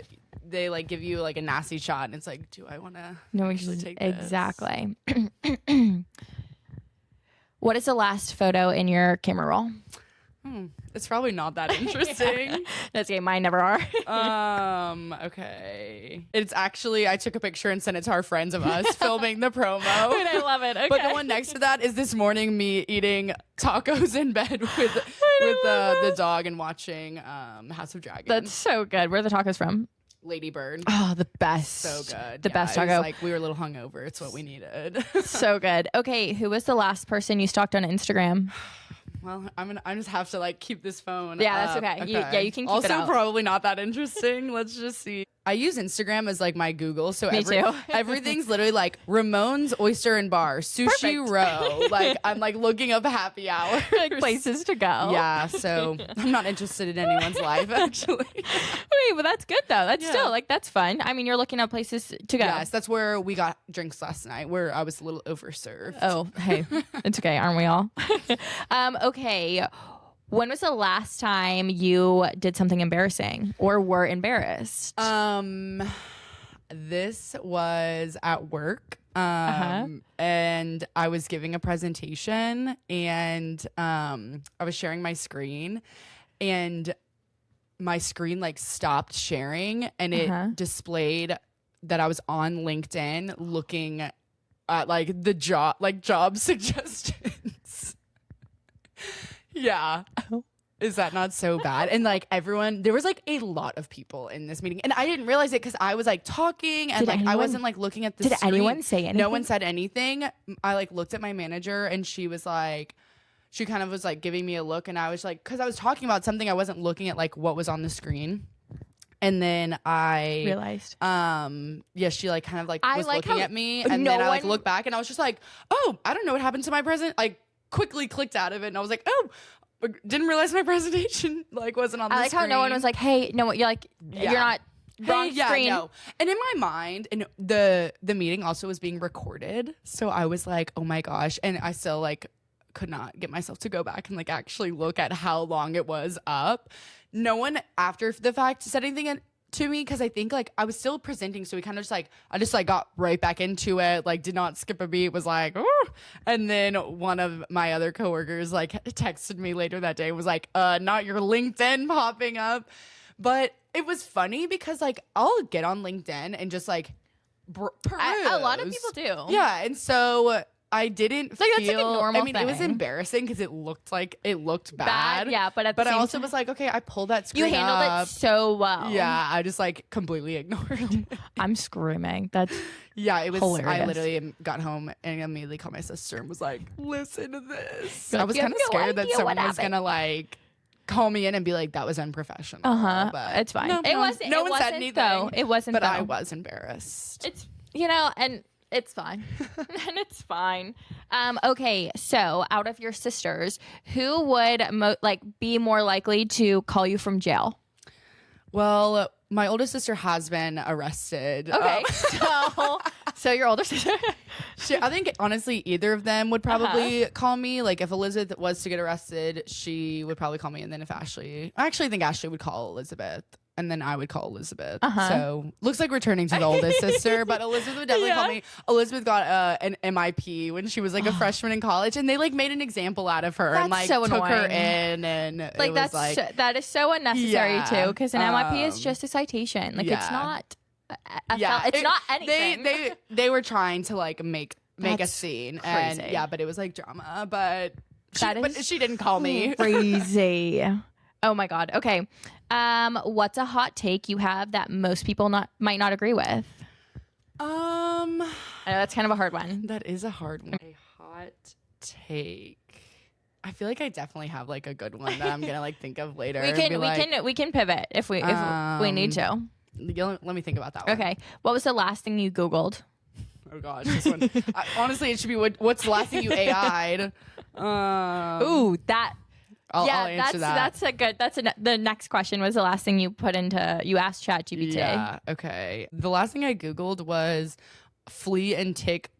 they like give you like a nasty shot, and it's like, do I want to
No,
actually take this?
exactly. What is the last photo in your camera roll?
It's probably not that interesting.
That's okay. Mine never are.
Okay. It's actually, I took a picture and sent it to our friends of us filming the promo.
And I love it. Okay.
But the one next to that is this morning me eating tacos in bed with the dog and watching House of Dragons.
That's so good. Where are the tacos from?
Lady Bird.
Oh, the best.
So good.
The best
it was
taco.
like we were a little hungover. It's what we needed.
So good. Okay, who was the last person you stalked on Instagram?
Well, I just have to like keep this phone.
Yeah, that's
up.
okay. You can keep
also,
it out.
probably not that interesting. Let's just see. I use Instagram as like my Google, so
Me too.
everything's literally like Ramon's Oyster and Bar, Sushi
Perfect.
Row. Like I'm like looking up happy hour,
Like places to go.
Yeah, so I'm not interested in anyone's life actually.
Wait, but that's good though. That's still like that's fun. I mean, you're looking up places to go.
Yes, that's where we got drinks last night. Where I was a little overserved.
Oh, hey, it's okay, aren't we all? Okay. When was the last time you did something embarrassing or were embarrassed?
This was at work. And I was giving a presentation and I was sharing my screen and my screen like stopped sharing and it displayed that I was on LinkedIn looking at like the job suggestions. Yeah.
Oh.
Is that not so bad? And like everyone, there was like a lot of people in this meeting and I didn't realize it because I was like talking and I wasn't like looking at the
Did
screen.
anyone say anything?
No one said anything. I like looked at my manager and she was like, she kind of was like giving me a look and I was like, because I was talking about something, I wasn't looking at like what was on the screen. And then I
realized.
She like kind of like
I
was
like
looking
how
at me and
no
then I like
one-
looked back and I was just like, oh, I don't know what happened to my present. Like quickly clicked out of it and I was like, oh, didn't realize my presentation like wasn't on the
I like
screen.
how no one was like, "Hey, no, you're like, you're not wrong screen."
No. And in my mind, and the meeting also was being recorded, so I was like, "Oh my gosh!" And I still like could not get myself to go back and like actually look at how long it was up. No one after the fact said anything to me because I think like I was still presenting, so we kind of just like I just like got right back into it, like did not skip a beat, was like, "Ooh." And then one of my other coworkers like texted me later that day, was like, not your LinkedIn popping up. But it was funny because like I'll get on LinkedIn and just like peruse.
A lot of people do.
Yeah, and so I didn't
like,
feel.
that's like a normal
I mean, it was
thing.
embarrassing because it looked bad.
Yeah, but
I
same
also
time,
was like, okay, I pulled that screen
you handled
up.
it so well.
Yeah, I just like completely ignored it.
I'm screaming. That's
Yeah, it was.
hilarious.
I literally got home and immediately called my sister and was like, "Listen to this."
You're
I
like,
was
"You have
kind of
no
scared that
idea
someone
what
was
happened."
gonna like call me in and be like, "That was unprofessional." But
It's fine.
No,
It wasn't.
No
it
one
wasn't
said anything.
Though. It wasn't.
But
though.
I was embarrassed.
It's and it's fine. And it's fine. Okay, so out of your sisters, who would be more likely to call you from jail?
Well, my oldest sister has been arrested.
Okay, so your older sister.
I think honestly, either of them would probably call me. Like if Elizabeth was to get arrested, she would probably call me, and then if I actually think Ashley would call Elizabeth. And then I would call Elizabeth. So looks like we're turning to the oldest sister, but Elizabeth would definitely call me. Elizabeth got an MIP when she was like a freshman in college, and they like made an example out of her and like
so
took her
annoying.
in, and it was like
that is so unnecessary
Yeah,
too, because an MIP is just a citation. Like it's
yeah.
not.
it's
not anything.
They were trying to like make a
That's
scene,
crazy.
and yeah, but it was like drama. But
That
she didn't call me.
Crazy. Oh my god. Okay. What's a hot take you have that most people might not agree with? I know that's kind of a hard one.
That is a hard one. A hot take. I feel like I definitely have like a good one that I'm gonna like think of later.
We can pivot if we need to.
Let me think about that one.
Okay. What was the last thing you Googled?
Oh gosh, this one. Honestly, it should be what's the last thing you AI'd?
Ooh, that.
I'll answer that.
The next question was the last thing you asked ChatGPT.
Yeah. Okay. The last thing I Googled was flea and tick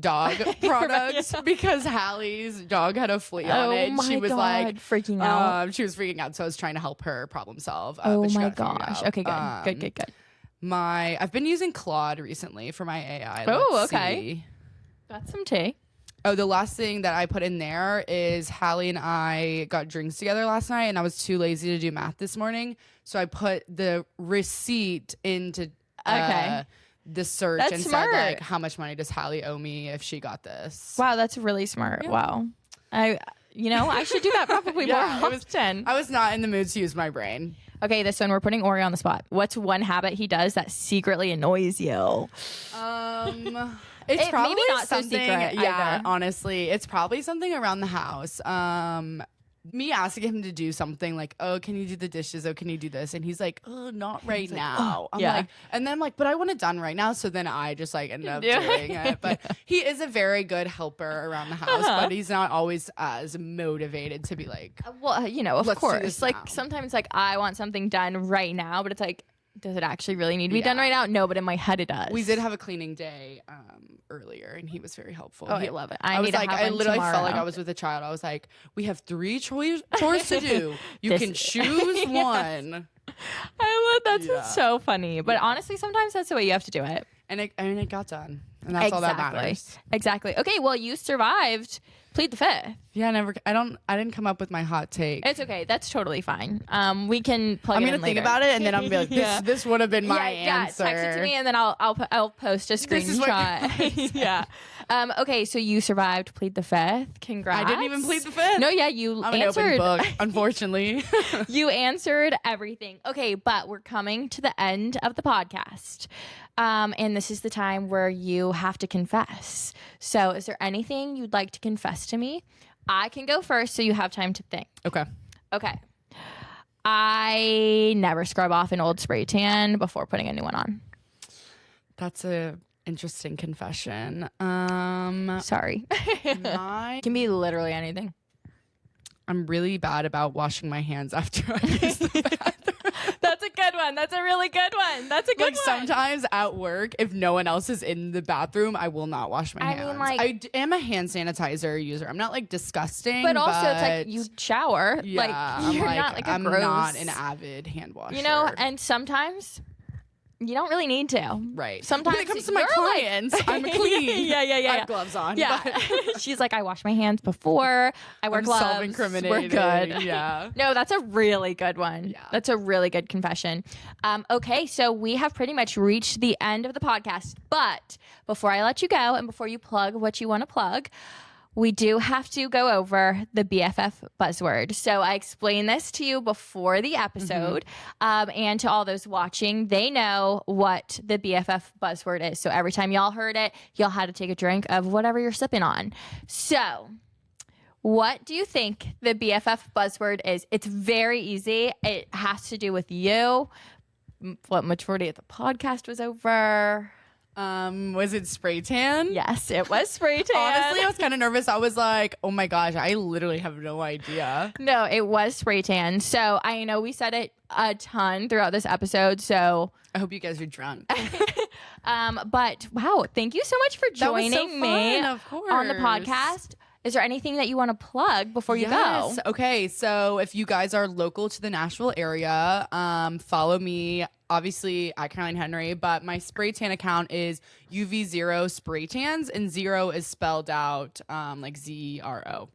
dog products because Hallie's dog had a flea on it. And she was like
freaking out.
She was freaking out, so I was trying to help her problem solve.
Oh
but she
my
got it figured
gosh.
out.
Okay, good.
I've been using Claude recently for my AI.
Oh,
Let's
okay.
see.
Got some tea.
Oh, the last thing that I put in there is Hallie and I got drinks together last night, and I was too lazy to do math this morning, so I put the receipt into the search
That's
and
smart.
said like, how much money does Hallie owe me if she got this?
Wow, that's really smart.
Yeah.
Wow. I should do that probably more often.
I was not in the mood to use my brain.
Okay, this one, we're putting Ori on the spot. What's one habit he does that secretly annoys you?
It's probably
maybe not so
something.
secret
Yeah,
either.
honestly, it's probably something around the house. Me asking him to do something like, oh, can you do the dishes? Oh, can you do this? And he's like, oh, not right now. I'm
yeah.
like, and then I'm like, but I want it done right now. So then I just like end up doing it. But he is a very good helper around the house, but he's not always as motivated to be like,
Well, of
Let's do
course.
this
Like
now.
sometimes like I want something done right now, but it's like, does it actually really need to be done right now? No, but in my head it does.
we did have a cleaning day earlier, and he was very helpful.
Oh, I love it.
I was
need to
like,
have
I
one
literally felt like
tomorrow.
I was with a child. I was like, we have 3 chores to do. You
This-
can choose one.
I love that's
Yeah.
so funny. But honestly, sometimes that's the way you have to do it.
And it got done. And that's all that matters.
Exactly. Okay, well, you survived Plead the Fifth.
Yeah, I didn't come up with my hot take.
It's okay. That's totally fine. We can plug
I'm
it
gonna
in
think
later.
about it, and then I'm gonna be like,
Yeah.
this would have been my answer.
Yeah, text it to me and then I'll post a
This is what
screenshot. Yeah. Okay, so you survived Plead the Fifth. Congrats.
I didn't even plead the fifth.
No, yeah, you
I'm an
answered.
open book, unfortunately.
You answered everything. Okay, but we're coming to the end of the podcast. And this is the time where you have to confess. So is there anything you'd like to confess to me? I can go first so you have time to think.
Okay.
Okay. I never scrub off an old spray tan before putting a new one on.
That's a interesting confession.
Sorry. It can be literally anything.
I'm really bad about washing my hands after I use the bathroom.
That's a good one. That's a really good one. That's a good
Like
one.
sometimes at work, if no one else is in the bathroom, I will not wash my
I
hands.
mean, like-
am a hand sanitizer user. I'm not like disgusting,
But also, it's like
but
you shower.
yeah,
like you're
I'm
not like a
I'm
gross.
not an avid hand washer.
And sometimes you don't really need to.
right.
Sometimes
when it comes to my
you're like-
clients, I'm clean.
Yeah.
I have gloves on.
Yeah.
but
She's like, I wash my hands before I wear
I'm
gloves.
self-incriminating.
We're good.
Yeah.
No, that's a really good one.
Yeah.
That's a really good confession. Okay, so we have pretty much reached the end of the podcast. But before I let you go and before you plug what you want to plug, we do have to go over the BFF buzzword. So I explained this to you before the episode. And to all those watching, they know what the BFF buzzword is. So every time y'all heard it, y'all had to take a drink of whatever you're sipping on. So what do you think the BFF buzzword is? It's very easy. It has to do with you. What majority of the podcast was over?
Was it spray tan?
Yes, it was spray tan.
Honestly, I was kind of nervous. I was like, oh my gosh, I literally have no idea.
No, it was spray tan. So I know we said it a ton throughout this episode. So,
I hope you guys are drunk.
but wow, thank you so much for
That was so
joining me
fun, of
on the
course.
podcast. Is there anything that you want to plug before you go?
Yes. Okay, so if you guys are local to the Nashville area, follow me. Obviously at Caroline Henry, but my spray tan account is UV0 spray tans, and 0 is spelled out like ZRO.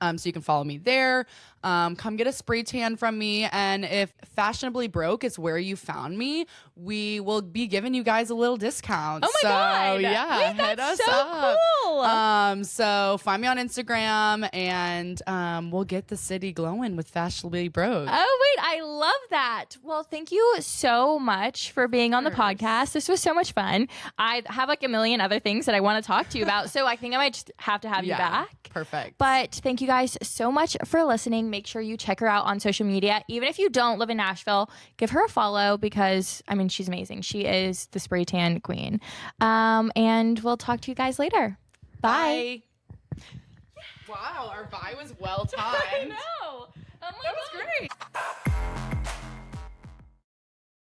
So you can follow me there. Come get a spray tan from me. And if Fashionably Broke is where you found me, we will be giving you guys a little discount.
Oh my God.
Yeah,
Wait,
hit
that's
us
so
up.
cool.
So find me on Instagram, and we'll get the city glowing with Fashionably Broke.
Oh, wait, I love that. Well, thank you so much for being on the podcast. This was so much fun. I have like a million other things that I want to talk to you about, so I think I might just have to have you back.
Perfect.
But thank you guys so much for listening. Make sure you check her out on social media. Even if you don't live in Nashville, give her a follow because, I mean, she's amazing. She is the spray tan queen. And we'll talk to you guys later. Bye.
Wow, our bye was well timed.
I know. Oh my
That was great.